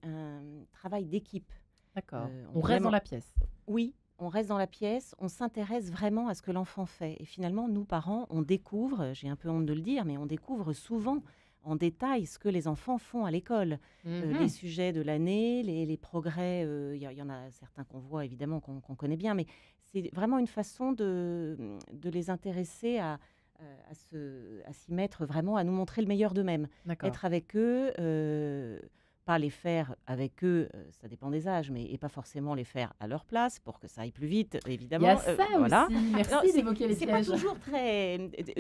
travail d'équipe. D'accord. On reste dans la pièce. Oui, on reste dans la pièce, on s'intéresse vraiment à ce que l'enfant fait. Et finalement, nous, parents, on découvre, j'ai un peu honte de le dire, mais on découvre souvent en détail ce que les enfants font à l'école. Les sujets de l'année, les progrès, il y en a certains qu'on voit évidemment, qu'on connaît bien, mais c'est vraiment une façon de les intéresser à s'y mettre vraiment, à nous montrer le meilleur d'eux-mêmes. Être avec eux, pas les faire avec eux, ça dépend des âges, et pas forcément les faire à leur place pour que ça aille plus vite, Il y évidemment. a ça Voilà. aussi. Merci Non, d'évoquer les c'est pas pièges. toujours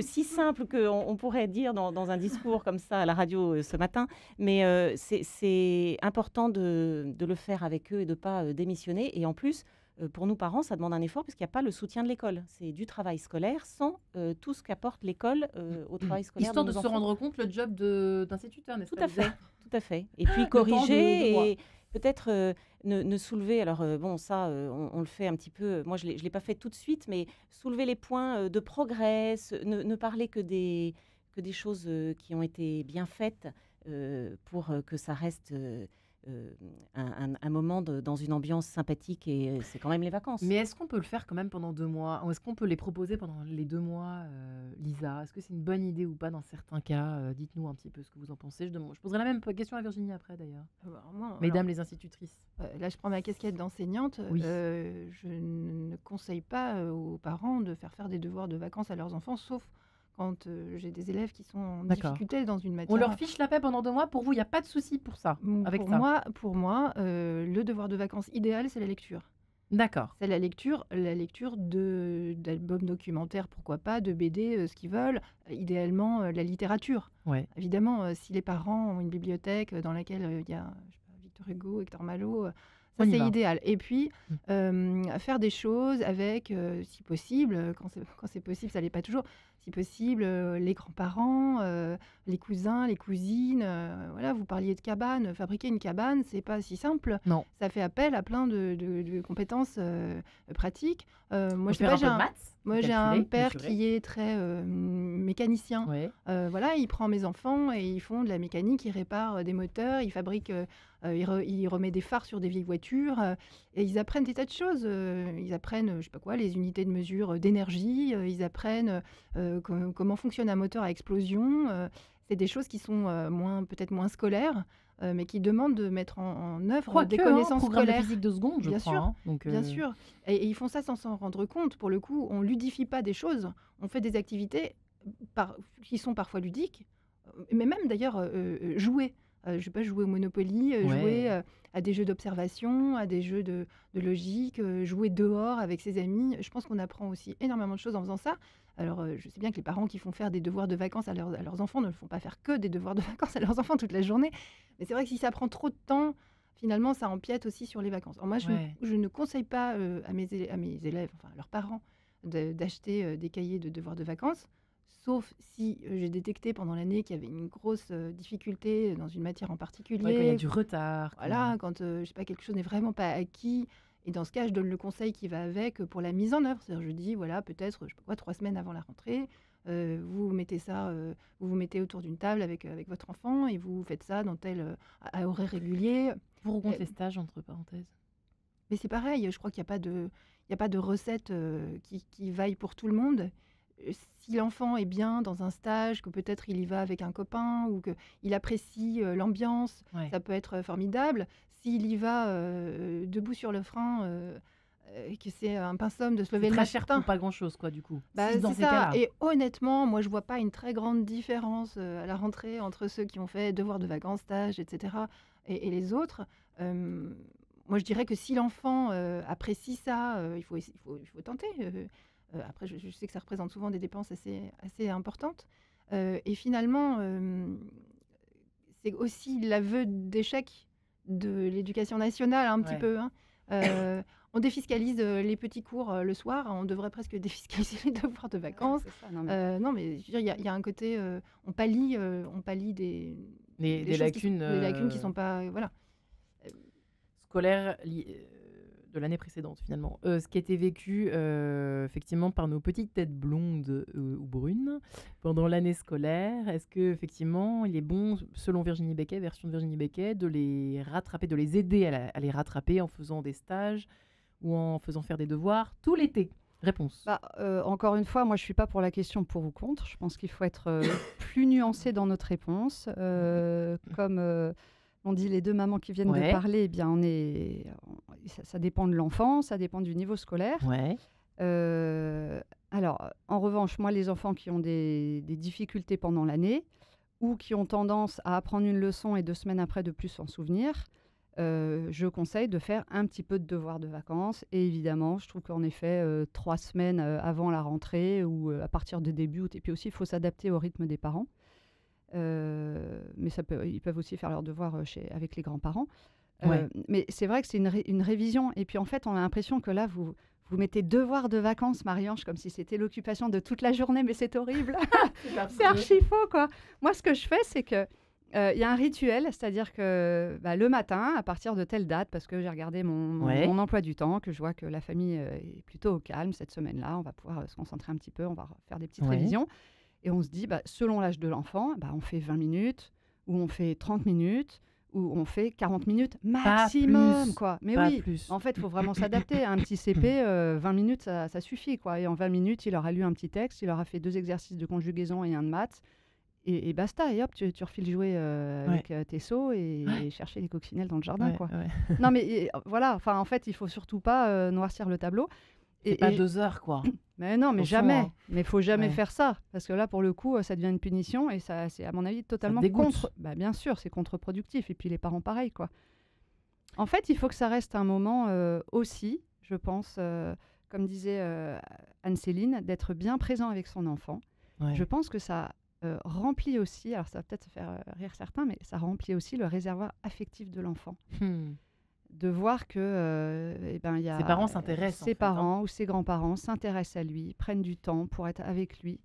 si simple qu'on pourrait dire dans un discours comme ça à la radio ce matin, mais c'est important de le faire avec eux et de ne pas démissionner. Et en plus, pour nous parents, ça demande un effort parce qu'il n'y a pas le soutien de l'école. C'est du travail scolaire sans tout ce qu'apporte l'école au travail scolaire. Histoire de de nos se enfants. rendre compte le job d'instituteur, n'est-ce Tout pas? à fait, tout à fait. Et puis Le temps de droit. corriger et peut-être ne soulever. Alors bon, ça, on le fait un petit peu. Moi, je l'ai pas fait tout de suite, mais soulever les points de progrès, ne parler que des choses qui ont été bien faites pour que ça reste un moment dans une ambiance sympathique. Et c'est quand même les vacances. Mais est-ce qu'on peut le faire quand même pendant 2 mois? Ou est-ce qu'on peut les proposer pendant les 2 mois, Lisa? Est-ce que c'est une bonne idée ou pas dans certains cas? Dites-nous un petit peu ce que vous en pensez. Je poserai la même question à Virginie après, d'ailleurs. Mesdames les institutrices. Là, je prends ma casquette d'enseignante. Oui. Je ne conseille pas aux parents de faire des devoirs de vacances à leurs enfants, sauf quand j'ai des élèves qui sont en D'accord. difficulté dans une matière. On leur fiche la paix pendant 2 mois. Pour vous, il n'y a pas de souci pour ça, avec ça? Pour moi, le devoir de vacances idéal, c'est la lecture. D'accord. C'est la lecture d'albums documentaires, pourquoi pas, de BD, ce qu'ils veulent. Idéalement, la littérature. Ouais. Évidemment, si les parents ont une bibliothèque dans laquelle il y a je sais pas, Victor Hugo, Hector Malot, ça On y c'est va. idéal. Et puis, faire des choses avec, si possible, quand c'est possible, ça l'est pas toujours, si possible, les grands-parents, les cousins, les cousines. Voilà, vous parliez de cabane. Fabriquer une cabane, c'est pas si simple. Non. Ça fait appel à plein de compétences pratiques. Moi, Faut je sais faire pas, un peu de maths, moi, j'ai calculer, un père mesurer. qui est très mécanicien. Ouais. Voilà, il prend mes enfants et ils font de la mécanique, ils réparent des moteurs, ils fabriquent, il remet des phares sur des vieilles voitures et ils apprennent des tas de choses. Ils apprennent, je sais pas quoi, les unités de mesure d'énergie, ils apprennent comment fonctionne un moteur à explosion. C'est des choses qui sont peut-être moins scolaires, mais qui demandent de mettre en œuvre des connaissances programme de scolaires. physique de seconde, je Bien crois. sûr, Hein. Donc, Bien sûr. Et ils font ça sans s'en rendre compte. Pour le coup, on ludifie pas des choses. On fait des activités qui sont parfois ludiques, mais même d'ailleurs jouer. Je sais pas, jouer au Monopoly, jouer à des jeux d'observation, à des jeux de logique, jouer dehors avec ses amis. Je pense qu'on apprend aussi énormément de choses en faisant ça. Alors, je sais bien que les parents qui font faire des devoirs de vacances à leurs enfants ne font pas faire que des devoirs de vacances à leurs enfants toute la journée. Mais c'est vrai que si ça prend trop de temps, finalement, ça empiète aussi sur les vacances. Alors moi, je ne conseille pas à mes élèves, enfin à leurs parents, d'acheter des cahiers de devoirs de vacances, sauf si j'ai détecté pendant l'année qu'il y avait une grosse difficulté dans une matière en particulier. quand il y a du retard. Voilà, quand je sais pas, quelque chose n'est vraiment pas acquis. Et dans ce cas, je donne le conseil qui va avec pour la mise en œuvre. C'est-à-dire, je dis, voilà, peut-être, je sais pas quoi, 3 semaines avant la rentrée, vous mettez ça, vous mettez autour d'une table avec votre enfant et vous faites ça dans à horaire régulier. Pour ou contre les stages, entre parenthèses? Mais c'est pareil, je crois qu'il n'y a pas de recette qui vaille pour tout le monde. Si l'enfant est bien dans un stage, que peut-être il y va avec un copain ou qu'il apprécie l'ambiance, ça peut être formidable. S'il y va debout sur le frein et que c'est un pinsomme de se lever le matin. Très cher pour pas grand-chose, quoi, du coup. C'est dans ces ça. cas-là. Et honnêtement, moi, je vois pas une très grande différence à la rentrée entre ceux qui ont fait devoirs de vacances, stages, etc. et les autres. Moi, je dirais que si l'enfant apprécie ça, il faut tenter. Après, je sais que ça représente souvent des dépenses assez importantes. Et finalement, c'est aussi l'aveu d'échec de l'éducation nationale, un petit peu. Hein. On défiscalise les petits cours le soir. On devrait presque défiscaliser les devoirs de vacances. C'est ça, non, mais je veux dire, il y a un côté... on pallie des lacunes. Des lacunes qui ne sont pas... voilà. Scolaires de l'année précédente, finalement. Ce qui a été vécu, effectivement, par nos petites têtes blondes ou brunes pendant l'année scolaire. Est-ce que effectivement, il est bon, selon Virginie Becquet, version de Virginie Becquet, de les rattraper, de les aider à les rattraper en faisant des stages ou en faisant faire des devoirs tout l'été? Réponse. Encore une fois, moi, je ne suis pas pour la question pour ou contre. Je pense qu'il faut être plus nuancé dans notre réponse. Comme on dit les deux mamans qui viennent de parler, eh bien, ça dépend de l'enfant, ça dépend du niveau scolaire. Alors, en revanche, moi, les enfants qui ont des difficultés pendant l'année, ou qui ont tendance à apprendre une leçon et 2 semaines après de plus s'en souvenir, je conseille de faire un petit peu de devoir de vacances. Et évidemment, je trouve qu'en effet, 3 semaines avant la rentrée ou à partir de début août, et puis aussi, il faut s'adapter au rythme des parents. Mais ils peuvent aussi faire leurs devoirs avec les grands-parents. Mais c'est vrai que c'est une révision. Et puis en fait, on a l'impression que là, vous mettez devoir de vacances, Marie-Ange, comme si c'était l'occupation de toute la journée, mais c'est horrible. C'est archi faux, quoi. Moi, ce que je fais, c'est que il y a un rituel, c'est-à-dire que le matin, à partir de telle date, parce que j'ai regardé mon emploi du temps, que je vois que la famille est plutôt au calme cette semaine-là, on va pouvoir se concentrer un petit peu, on va faire des petites révisions. Et on se dit, selon l'âge de l'enfant, on fait 20 minutes, ou on fait 30 minutes, ou on fait 40 minutes maximum, quoi. Mais oui, en fait, il faut vraiment s'adapter. Un petit CP, 20 minutes, ça suffit, quoi. Et en 20 minutes, il aura lu un petit texte, il aura fait 2 exercices de conjugaison et un de maths, et basta. Et hop, tu refiles jouer avec tes seaux et chercher les coccinelles dans le jardin, quoi. Non, mais voilà, en fait, il faut surtout pas noircir le tableau. C'est pas 2 heures, quoi. Mais non, mais jamais. Mais il faut jamais faire ça. Parce que là, pour le coup, ça devient une punition. Et ça, c'est, à mon avis, totalement contre... bien sûr, c'est contre-productif. Et puis les parents, pareil, quoi. En fait, il faut que ça reste un moment aussi, je pense, comme disait Anne-Céline, d'être bien présent avec son enfant. Je pense que ça remplit aussi, alors ça va peut-être faire rire certains, mais ça remplit aussi le réservoir affectif de l'enfant. De voir que y a ses parents s'intéressent, ses parents ou ses grands-parents s'intéressent à lui, prennent du temps pour être avec lui.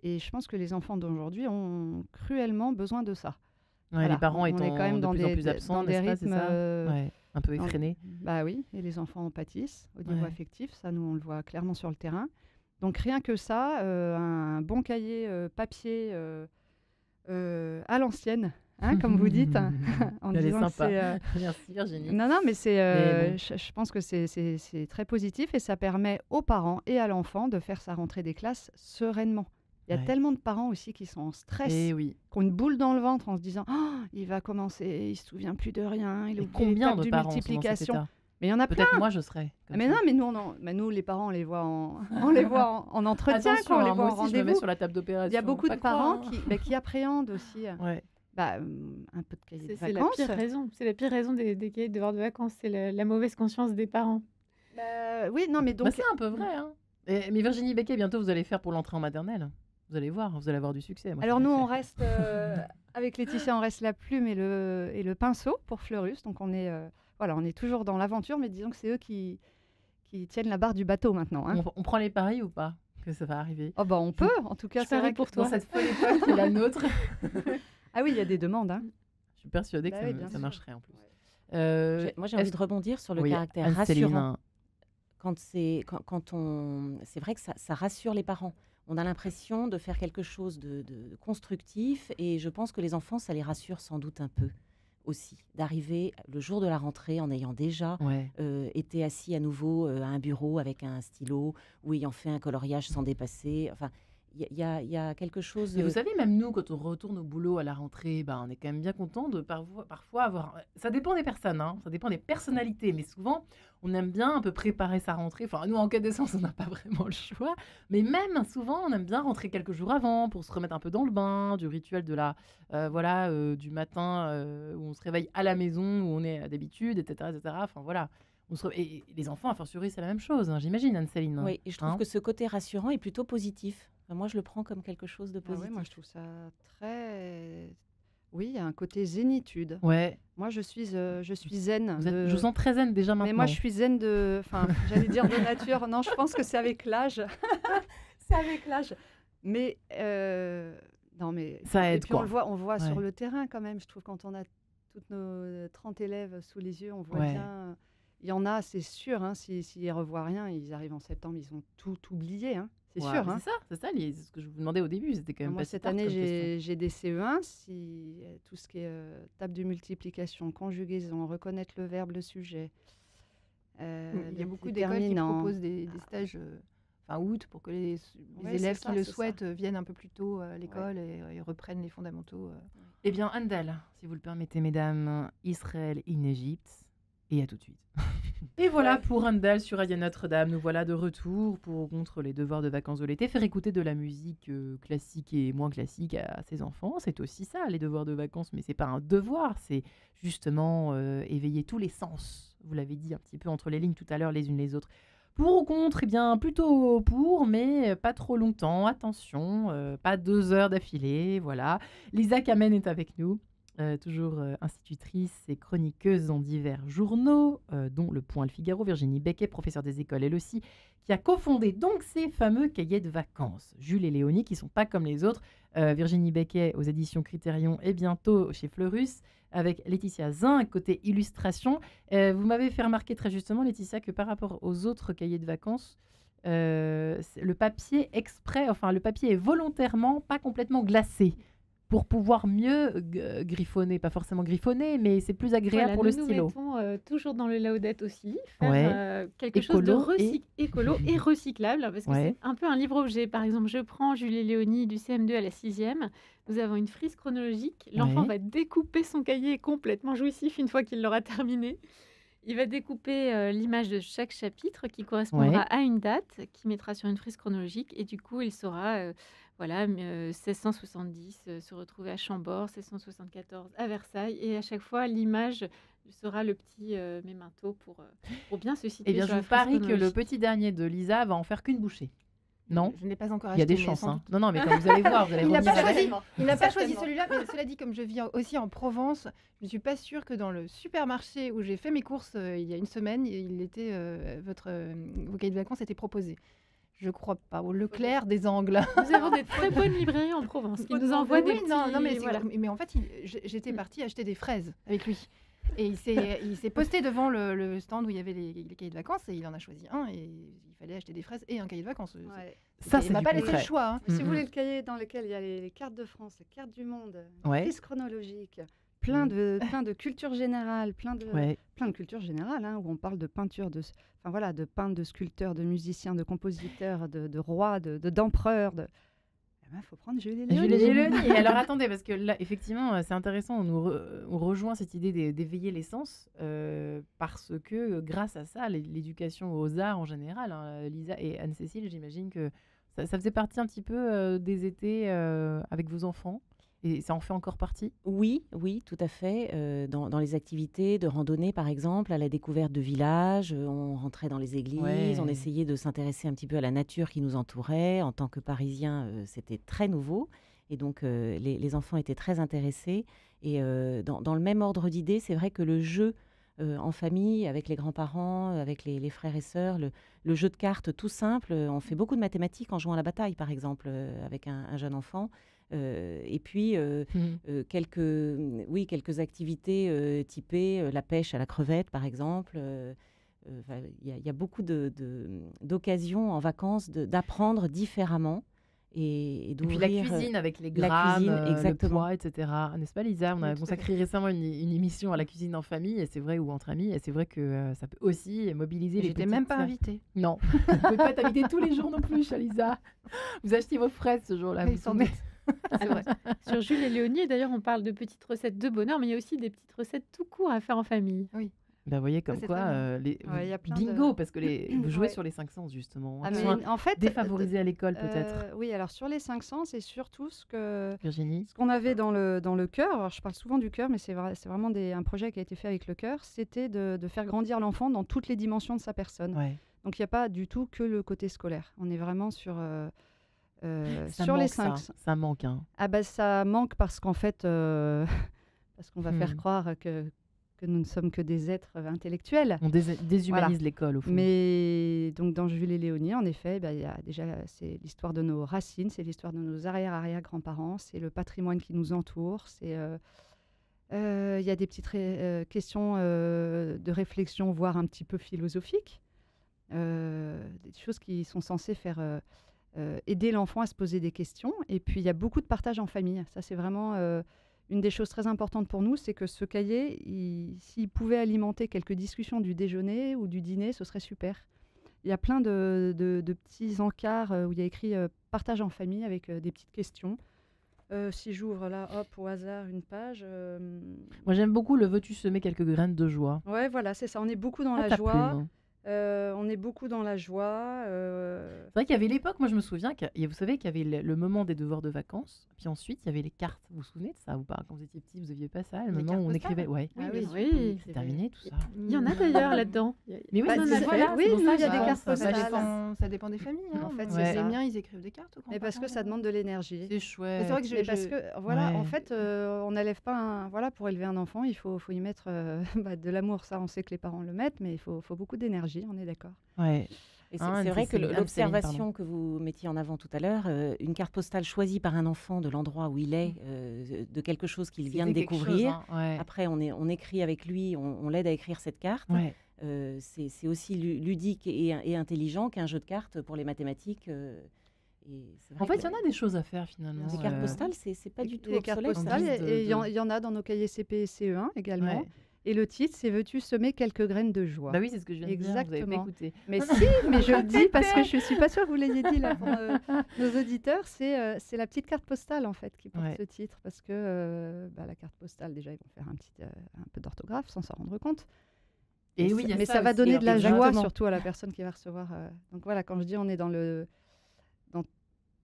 Et je pense que les enfants d'aujourd'hui ont cruellement besoin de ça. Les parents étant quand même de plus en plus absents, dans des rythmes un peu effrénés. Oui, et les enfants en pâtissent au niveau affectif. Ça, nous, on le voit clairement sur le terrain. Donc rien que ça, un bon cahier papier à l'ancienne, comme vous dites, en Elle disant est sympa. que Merci Virginie. Non, mais je pense que c'est très positif et ça permet aux parents et à l'enfant de faire sa rentrée des classes sereinement. Il y a tellement de parents aussi qui sont en stress, qui ont une boule dans le ventre en se disant il va commencer, il se souvient plus de rien, il oublie combien de parents multiplication. Sont dans cet état? Mais il y en a plein. Peut-être moi je serais. Mais non, mais nous les parents on les voit en entretien, attention, on les voit moi en aussi, rendez-vous. je me mets sur la table d'opération. Il y a beaucoup de parents qui appréhendent aussi. Un peu de cahier de vacances. C'est la pire raison des cahiers de devoirs de vacances, c'est la mauvaise conscience des parents. Oui, non, mais donc... c'est un peu vrai. Mais Virginie Becquet, bientôt, vous allez faire pour l'entrée en maternelle. Vous allez voir, vous allez avoir du succès. Moi, alors nous, on reste, avec Laetitia, on reste la plume et le pinceau pour Fleurus. Donc on est toujours dans l'aventure, mais disons que c'est eux qui tiennent la barre du bateau maintenant. On prend les paris ou pas que ça va arriver? On peut, en tout cas, c'est vrai pour toi. Dans cette folle époque qui est la nôtre. Ah oui, il y a des demandes. Je suis persuadée que ça marcherait en plus. Moi, j'ai envie de rebondir sur le caractère rassurant. C'est vrai que ça rassure les parents. On a l'impression de faire quelque chose de constructif et je pense que les enfants, ça les rassure sans doute un peu aussi. D'arriver le jour de la rentrée en ayant déjà été assis à nouveau à un bureau avec un stylo ou ayant fait un coloriage sans dépasser. Enfin, il y a quelque chose... Mais vous savez, même nous, quand on retourne au boulot à la rentrée, on est quand même bien content de parfois avoir... Ça dépend des personnes, ça dépend des personnalités, mais souvent, on aime bien un peu préparer sa rentrée. Enfin, nous, en cas d'essence, on n'a pas vraiment le choix. Mais même, souvent, on aime bien rentrer quelques jours avant pour se remettre un peu dans le bain, du rituel de du matin où on se réveille à la maison, où on est d'habitude, etc. Enfin, voilà. Et les enfants, a fortiori, c'est la même chose, j'imagine, Anne-Céline. Oui, et je trouve que ce côté rassurant est plutôt positif. Enfin, moi, je le prends comme quelque chose de positif. Moi, je trouve ça très... Oui, il y a un côté zénitude. Ouais. Moi, je suis zen. Je vous sens très zen déjà maintenant. Mais moi, je suis zen de... Enfin, j'allais dire de nature. Non, je pense que c'est avec l'âge. C'est avec l'âge. Mais... Non, mais... Ça aide, et puis, on voit sur le terrain, quand même. Je trouve quand on a toutes nos 30 élèves sous les yeux, on voit bien... Il y en a, c'est sûr, s'ils ne revoient rien, ils arrivent en septembre, ils ont tout oublié, c'est sûr. C'est ça, ce que je vous demandais au début, c'était quand même moi, cette année, j'ai des CE1, tout ce qui est table de multiplication, conjugaison, reconnaître le verbe, le sujet. Il y a beaucoup d'écoles qui proposent des stages fin août pour que les élèves qui le souhaitent viennent un peu plus tôt à l'école et reprennent les fondamentaux. Eh bien, Andal, si vous le permettez, mesdames, Israël in Égypte. Et à tout de suite. Et voilà pour Randall sur Radio Notre-Dame. Nous voilà de retour pour contre les devoirs de vacances de l'été. Faire écouter de la musique classique et moins classique à ses enfants, c'est aussi ça, les devoirs de vacances. Mais c'est pas un devoir, c'est justement éveiller tous les sens. Vous l'avez dit un petit peu entre les lignes tout à l'heure, les unes les autres. Pour ou contre, eh bien plutôt pour, mais pas trop longtemps. Attention, pas 2 heures d'affilée. Voilà. Lisa Kamen est avec nous. Toujours institutrice et chroniqueuse dans divers journaux, dont Le Point, Le Figaro. Virginie Becquet, professeure des écoles, elle aussi, qui a cofondé donc ces fameux cahiers de vacances. Jules et Léonie, qui ne sont pas comme les autres. Virginie Becquet aux éditions Critérion et bientôt chez Fleurus, avec Laetitia Zin, côté illustration. Vous m'avez fait remarquer très justement, Laetitia, que par rapport aux autres cahiers de vacances, le papier le papier est volontairement pas complètement glacé, pour pouvoir mieux griffonner, pas forcément griffonner, mais c'est plus agréable pour le stylo. Nous mettons toujours dans le Laudette aussi, faire quelque chose de écolo et recyclable, parce que c'est un peu un livre-objet. Par exemple, je prends Julie et Léonie du CM2 à la 6e, nous avons une frise chronologique, l'enfant va découper son cahier complètement jouissif une fois qu'il l'aura terminé. Il va découper l'image de chaque chapitre qui correspondra à une date, qui mettra sur une frise chronologique, et du coup, il saura... 1670 se retrouver à Chambord, 1674 à Versailles, et à chaque fois l'image sera le petit mémento pour bien se situer. Eh bien, je vous parie que le petit dernier de Lisa va en faire qu'une bouchée. Non, je n'ai pas encore acheté. Il y a des chances. Non, mais quand vous allez voir, vous allez revenir. Il n'a pas choisi celui-là, mais cela dit, comme je vis aussi en Provence, je ne suis pas sûre que dans le supermarché où j'ai fait mes courses il y a une semaine, vos cahiers de vacances étaient proposés. Je crois pas. Au Leclerc des Angles. Nous avons des très bonnes librairies en Provence qui nous envoient des petits... Non, mais en fait, j'étais partie acheter des fraises avec lui. Et il s'est posté devant le stand où il y avait les cahiers de vacances et il en a choisi un et il fallait acheter des fraises et un cahier de vacances. Ouais. Ça, il m'a pas laissé le choix. Si vous voulez le cahier dans lequel il y a les cartes de France, les cartes du monde, les frise chronologiques, plein de culture générale, plein de culture générale, où on parle de peinture, de peintres, de sculpteurs, de musiciens, de compositeurs, de rois, d'empereurs. Il faut prendre Julie et Léonie. Et alors attendez, parce que là, effectivement, c'est intéressant, on rejoint cette idée d'éveiller les sens, parce que grâce à ça, l'éducation aux arts en général, Lisa et Anne-Cécile, j'imagine que ça faisait partie un petit peu des étés avec vos enfants. Et ça en fait encore partie ? Oui, tout à fait. Dans les activités de randonnée, par exemple, à la découverte de villages, on rentrait dans les églises, on essayait de s'intéresser un petit peu à la nature qui nous entourait. En tant que Parisiens, c'était très nouveau. Et donc, les enfants étaient très intéressés. Et dans le même ordre d'idées, c'est vrai que le jeu en famille, avec les grands-parents, avec les frères et sœurs, le jeu de cartes tout simple, on fait beaucoup de mathématiques en jouant à la bataille, par exemple, avec un jeune enfant. Et puis, quelques activités typées, la pêche à la crevette, par exemple. Il y a beaucoup d'occasions en vacances d'apprendre différemment. Et puis la cuisine avec les grammes, le poids, etc. N'est-ce pas, Lisa ? On a consacré récemment une émission à la cuisine en famille, et c'est vrai, ou entre amis, et c'est vrai que ça peut aussi mobiliser les petites... J'étais même pas invitée. Non, vous ne pouvez pas être invitée tous les jours non plus, Lisa. Vous achetez vos fraises ce jour-là, vous sans doute. C'est vrai. Sur Jules et Léonie, d'ailleurs, on parle de petites recettes de bonheur, mais il y a aussi des petites recettes tout court à faire en famille. Oui. Vous voyez comme quoi, y a plein bingo, parce que vous jouez sur les 5 sens, justement. En fait, défavorisés à l'école, peut-être. Oui, alors sur les 5 sens, c'est surtout Virginie, ce qu'on avait dans le cœur. Alors, je parle souvent du cœur, mais c'est vraiment un projet qui a été fait avec le cœur. C'était de faire grandir l'enfant dans toutes les dimensions de sa personne. Ouais. Donc, il n'y a pas du tout que le côté scolaire. On est vraiment sur sur les 5 sens. Ça manque. Ça manque parce qu'en fait, parce qu'on va faire croire que nous ne sommes que des êtres intellectuels. On déshumanise l'école, au fond. Mais donc, dans Jules et Léonie, en effet, il y a déjà, c'est l'histoire de nos racines, c'est l'histoire de nos arrière-arrière-grands-parents, c'est le patrimoine qui nous entoure, il y a des petites questions de réflexion, voire un petit peu philosophiques, des choses qui sont censées faire aider l'enfant à se poser des questions. Et puis, il y a beaucoup de partage en famille. Ça, c'est vraiment... une des choses très importantes pour nous, c'est que ce cahier, s'il pouvait alimenter quelques discussions du déjeuner ou du dîner, ce serait super. Il y a plein de petits encarts où il y a écrit « partage en famille » avec des petites questions. Si j'ouvre là, hop, au hasard, une page. Moi, j'aime beaucoup le veux-tu semer quelques graines de joie. Ouais, voilà, c'est ça. On est beaucoup dans Ah, la ta joie. plume. On est beaucoup dans la joie. C'est vrai qu'il y avait l'époque, moi je me souviens, vous savez qu'il y avait le moment des devoirs de vacances, puis ensuite il y avait les cartes. Vous vous souvenez de ça ou pas? Quand vous étiez petit, vous aviez pas ça, le Les moment où on cartes écrivait. Ouais. postales. Ah oui, Oui. C'est terminé tout ça. Il y en a d'ailleurs là-dedans. Mais oui, Bah, non, c'est mais fait. voilà, Oui, c'est pour nous, ça il y a que des ça- cartes ça- Ça postales. ça dépend des familles. Hein. En fait, Moi, c'est les ça. miens, ils écrivent des cartes aux Mais parce que grands-parents. ça demande de l'énergie. C'est chouette. C'est vrai que Mais parce que, voilà, Ouais. en fait, on n'élève pas voilà, pour élever un enfant, il faut y mettre de l'amour. Ça, on sait que les parents le mettent, mais il faut beaucoup d'énergie, on est d'accord. Ouais. Et c'est Hein, c'est vrai que Céline, l'observation que vous mettiez en avant tout à l'heure, une carte postale choisie par un enfant de l'endroit où il est, de quelque chose qu'il vient de C'était quelque chose, découvrir. hein, ouais. Après, on écrit avec lui, on l'aide à écrire cette carte. Ouais. C'est aussi ludique et intelligent qu'un jeu de cartes pour les mathématiques. Et c'est vrai En fait, que il y en a des choses à faire finalement. les cartes postales, c'est pas du tout Les cartes obsolète. postales, juste et il y, de- il y en a dans nos cahiers CP et CE1 également. Ouais. Et le titre, c'est Veux-tu semer quelques graines de joie? Bah oui, c'est ce que je viens de dire, vous avez pas Exactement. écouté. Mais si, mais je le dis parce que je suis pas sûre que vous l'ayez dit là pour nos auditeurs. C'est la petite carte postale en fait qui porte Ouais. ce titre parce que la carte postale, déjà, ils vont faire un peu d'orthographe sans s'en rendre compte. Et Mais oui, il y a mais ça ça va aussi, donner de la joie exactement. surtout à la personne qui va recevoir. Donc voilà, quand je dis on est dans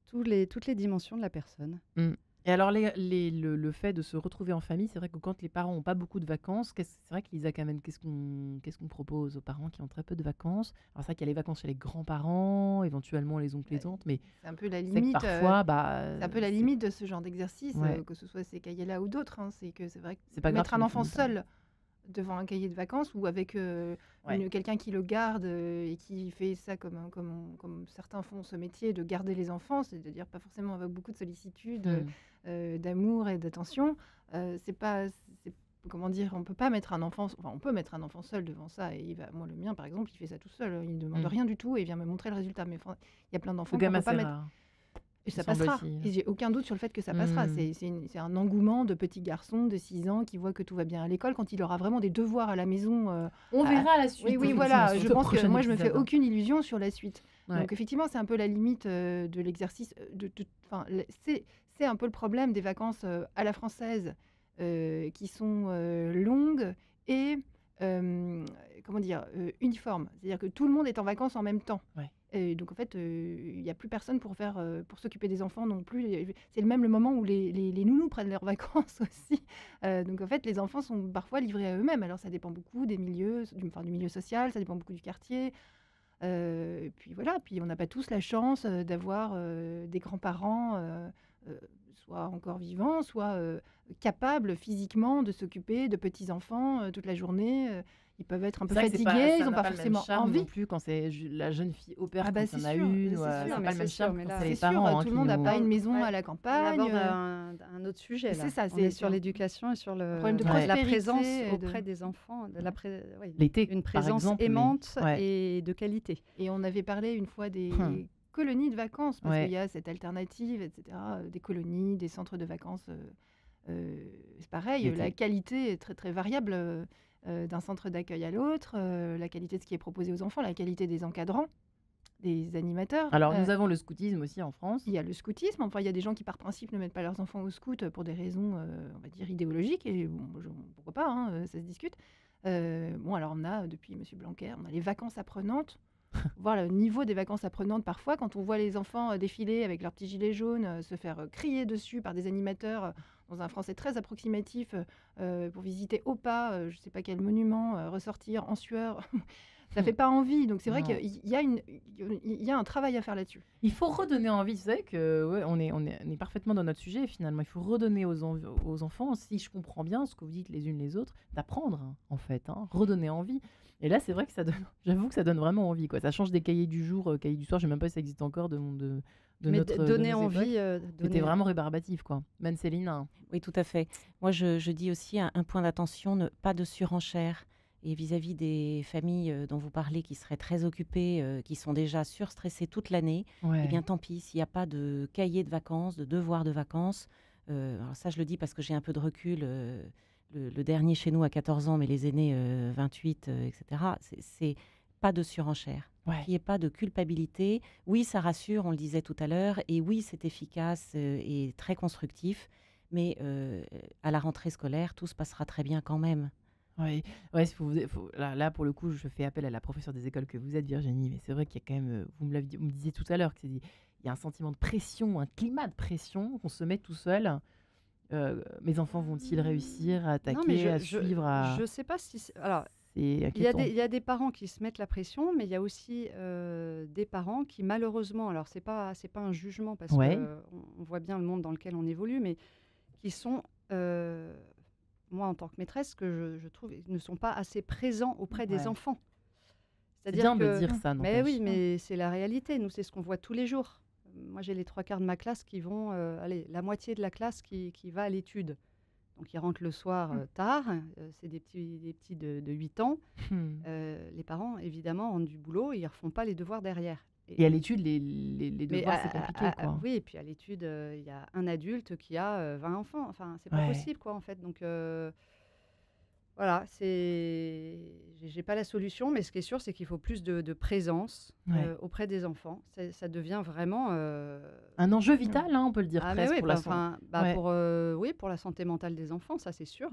toutes les dimensions de la personne. Et alors, le fait de se retrouver en famille, c'est vrai que quand les parents n'ont pas beaucoup de vacances, c'est vrai que Lisa, quand même, qu'est-ce qu'on propose aux parents qui ont très peu de vacances? Alors, c'est vrai qu'il y a les vacances chez les grands-parents, éventuellement les oncles et les tantes, mais C'est un peu la c'est que limite. parfois, C'est un peu la limite de ce genre d'exercice, Ouais. que ce soit ces cahiers-là ou d'autres. Hein. C'est que c'est vrai que c'est pas grave mettre un si on enfant finit pas. seul devant un cahier de vacances ou avec Ouais. quelqu'un qui le garde et qui fait ça comme certains font ce métier de garder les enfants, c'est-à-dire pas forcément avec beaucoup de sollicitude, d'amour et d'attention. C'est pas, comment dire, on peut pas mettre un enfant, enfin on peut mettre un enfant seul devant ça et moi le mien par exemple il fait ça tout seul, il ne demande Mm. rien du tout et il vient me montrer le résultat. Mais il y a plein d'enfants C'est qu'on quand même peut pas assez mettre. rare. Et ça semble passera. aussi. Et j'ai aucun doute sur le fait que ça passera. Mm. C'est un engouement de petits garçons de 6 ans qui voient que tout va bien à l'école quand il aura vraiment des devoirs à la maison. On Ah, verra la suite. Oui, effectivement, voilà. sur Je ce pense que prochain moi, je me fais épisode. aucune illusion sur la suite. Ouais. Donc effectivement, c'est un peu la limite de l'exercice. Enfin, c'est un peu le problème des vacances à la française qui sont longues et comment dire uniformes. C'est-à-dire que tout le monde est en vacances en même temps. Ouais. Et donc en fait, il n'y a plus personne pour s'occuper des enfants non plus. C'est le moment où les nounous prennent leurs vacances aussi. Donc en fait, les enfants sont parfois livrés à eux-mêmes. Alors ça dépend beaucoup des milieux, du milieu social, ça dépend beaucoup du quartier. Puis voilà, puis on n'a pas tous la chance d'avoir des grands-parents, soit encore vivants, soit capables physiquement de s'occuper de petits-enfants toute la journée. Ils peuvent être un peu C'est vrai que fatigués, ça ils n'ont n'a pas le même forcément charme envie. non plus quand c'est la jeune fille au père Ah bah, quand il y en a c'est sûr, une. c'est Ça sûr, n'a mais pas le c'est même sûr, charme mais quand là, c'est les C'est sûr, parents. hein, tout qui le monde n'a nous- pas une maison Ouais. à la On campagne. aborde un autre sujet là. C'est ça, On c'est est sur l'éducation et sur problème de la prospérité présence et de- auprès des enfants, oui, L'été, une par présence exemple, mais- aimante ouais. et de qualité. Et on avait parlé une fois des colonies de vacances, parce Ouais. qu'il y a cette alternative, etc., des colonies, des centres de vacances. C'est pareil, L'été. la qualité est très, très variable d'un centre d'accueil à l'autre, la qualité de ce qui est proposé aux enfants, la qualité des encadrants, des animateurs. Alors, nous avons le scoutisme aussi en France. Il y a le scoutisme, enfin il y a des gens qui par principe ne mettent pas leurs enfants au scout pour des raisons, on va dire, idéologiques, et bon, pourquoi pas, hein, ça se discute. Bon, alors on a, depuis M. Blanquer, on a les vacances apprenantes. Voir le niveau des vacances apprenantes parfois, quand on voit les enfants défiler avec leurs petits gilets jaunes, se faire crier dessus par des animateurs dans un français très approximatif pour visiter au pas, je ne sais pas quel monument, ressortir en sueur. Ça fait pas envie. Donc c'est vrai Non. qu'il y a un travail à faire là-dessus. Il faut redonner envie. Vous savez que on est parfaitement dans notre sujet finalement. Il faut redonner aux enfants, si je comprends bien ce que vous dites les unes les autres, d'apprendre en fait, redonner envie. Et là, c'est vrai que ça donne. J'avoue que ça donne vraiment envie, quoi. Ça change des cahiers du jour, cahiers du soir. Je sais même pas si ça existe encore de Mais notre. donner de nos envie, époques. C'était donner- vraiment rébarbatif, quoi. Même Céline. Oui, tout à fait. Moi, je dis aussi un point d'attention, pas de surenchère. Et vis-à-vis des familles dont vous parlez qui seraient très occupées, qui sont déjà surstressées toute l'année, Ouais. eh bien tant pis, s'il n'y a pas de cahier de vacances, de devoir de vacances. Alors ça, je le dis parce que j'ai un peu de recul. Le dernier chez nous a 14 ans, mais les aînés 28, etc. C'est pas de surenchère, Ouais. qu'il n'y ait pas de culpabilité. Oui, ça rassure, on le disait tout à l'heure, et oui, c'est efficace et très constructif, mais à la rentrée scolaire, tout se passera très bien quand même. Ouais, ouais, là, pour le coup, je fais appel à la professeure des écoles que vous êtes, Virginie, mais c'est vrai qu'il y a quand même, vous me disiez tout à l'heure, il y a un sentiment de pression, un climat de pression qu'on se met tout seul. Mes enfants vont-ils réussir à Non, mais attaquer, à suivre, je sais pas si... Alors, c'est il y a inquiétant. il y a des parents qui se mettent la pression, mais il y a aussi des parents qui, malheureusement, alors c'est pas un jugement parce Ouais. on voit bien le monde dans lequel on évolue, mais qui sont, moi en tant que maîtresse, que je trouve, ils ne sont pas assez présents auprès des Ouais. enfants. C'est bien de que- dire ça, Mais n'empêche. oui, mais c'est la réalité. Nous, c'est ce qu'on voit tous les jours. Moi, j'ai les 3/4 de ma classe qui vont, allez, la moitié de la classe qui va à l'étude. Donc, ils rentrent le soir tard. C'est des petits de 8 ans. Hmm. Les parents, évidemment, ont du boulot. Ils ne refont pas les devoirs derrière. Et à l'étude, les Mais devoirs, c'est compliqué, quoi. oui, et puis à l'étude, il y a un adulte qui a 20 enfants. Enfin, c'est pas Ouais. possible, quoi, en fait. Donc, voilà, j'ai pas la solution, mais ce qui est sûr, c'est qu'il faut plus de présence Ouais. auprès des enfants. Ça devient vraiment Un enjeu vital, hein, on peut le dire ah, mais presque, oui, pour bah, la santé. enfin, oui, pour la santé mentale des enfants, ça c'est sûr.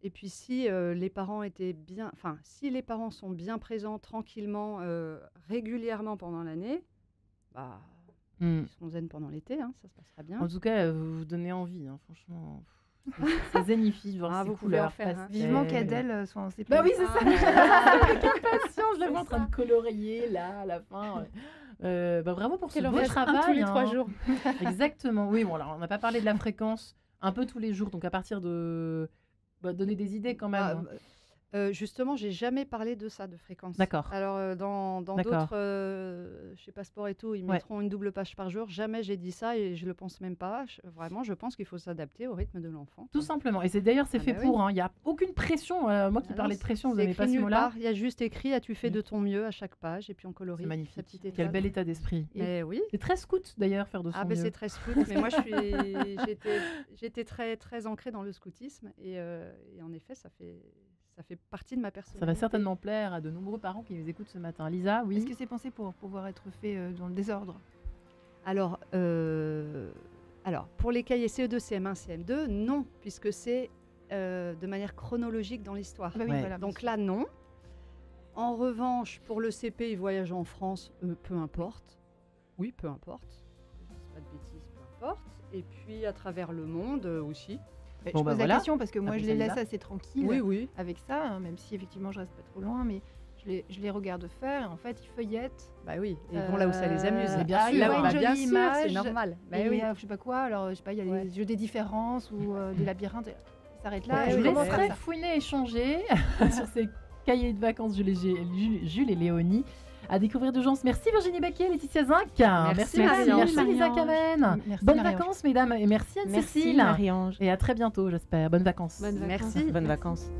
Et puis si les parents étaient bien, enfin, si les parents sont bien présents tranquillement, régulièrement pendant l'année, bah, Hmm. ils seront zen pendant l'été, hein, ça se passera bien. En tout cas, vous donnez envie, hein, franchement. Ça zénifie de voir Ah, ces vous pouvez en couleurs faire, hein. pastel. Vivement qu'Adèle soit en CP. Bah oui, c'est ça. Ah. Avec impatience, je la vois en train de colorier là à la fin. Bah, bravo pour ce Qu'elle en beau fasse travail. un tous les 3 hein. jours. Exactement. Oui, bon, alors on n'a pas parlé de la fréquence, un peu tous les jours, donc à partir de donner des idées quand même. Ah, hein. Justement, j'ai jamais parlé de ça, de fréquence. D'accord. Alors, dans D'accord. d'autres, chez Passeport et tout, ils Ouais. mettront une double page par jour. Jamais j'ai dit ça et je le pense même pas. Vraiment, je pense qu'il faut s'adapter au rythme de l'enfant. Tout simplement. Et c'est d'ailleurs c'est Ah fait bah pour. Il n'y a aucune pression. Moi qui Ah parlais non, de pression, vous c'est n'avez pas écrit ce nulle mot-là. part. Il y a juste écrit "As-tu fait Mm. de ton mieux" à chaque page et puis on colorie C'est sa magnifique. petite Quel étoile. bel état d'esprit. Mais oui. C'est très scout d'ailleurs faire de son Ah ben mieux. c'est très scout. Mais moi j'étais très très ancrée dans le scoutisme et en effet ça fait partie de ma Ça personnalité. va certainement plaire à de nombreux parents qui nous écoutent ce matin. Lisa, oui. Est-ce que c'est pensé pour pouvoir être fait dans le désordre? Alors, pour les cahiers CE2, CM1, CM2, non, puisque c'est de manière chronologique dans l'histoire. Ah bah oui, Ouais. voilà, bien Donc sûr. là, non. En revanche, pour le CP, ils voyagent en France, peu importe. Oui, peu importe. Je dis pas de bêtises, peu importe. Et puis, à travers le monde aussi. Mais Bon, je bah pose voilà. la question parce que moi, Appelle je ça les laisse Lisa. assez tranquilles oui. avec ça, hein, même si effectivement, je reste pas trop loin, mais je les regarde faire. Et en fait, ils feuillettent. Bah oui, et ils vont là où ça les amuse. Mais bien sûr. ils Là, voient une bah, jolie bien sûr, c'est image, normal. Bah et oui. je sais pas quoi, alors je sais pas, il y a Ouais. des jeux des différences ou des labyrinthes. Ils s'arrêtent là. Ouais, et Je je vous oui, commence laisserai comme ça. fouiner et échanger sur ces cahiers de vacances Jules et Léonie. À découvrir d'urgence. Merci Virginie Baquet, Laetitia Zinc. Merci, merci Marie-Ange. Lisa Kamen. Merci, Bonnes Marie-Ange. vacances mesdames et merci Merci Anne-Cécile. Marie-Ange. Et à très bientôt j'espère. Bonnes vacances. Bonnes vacances. Merci. Bonnes vacances.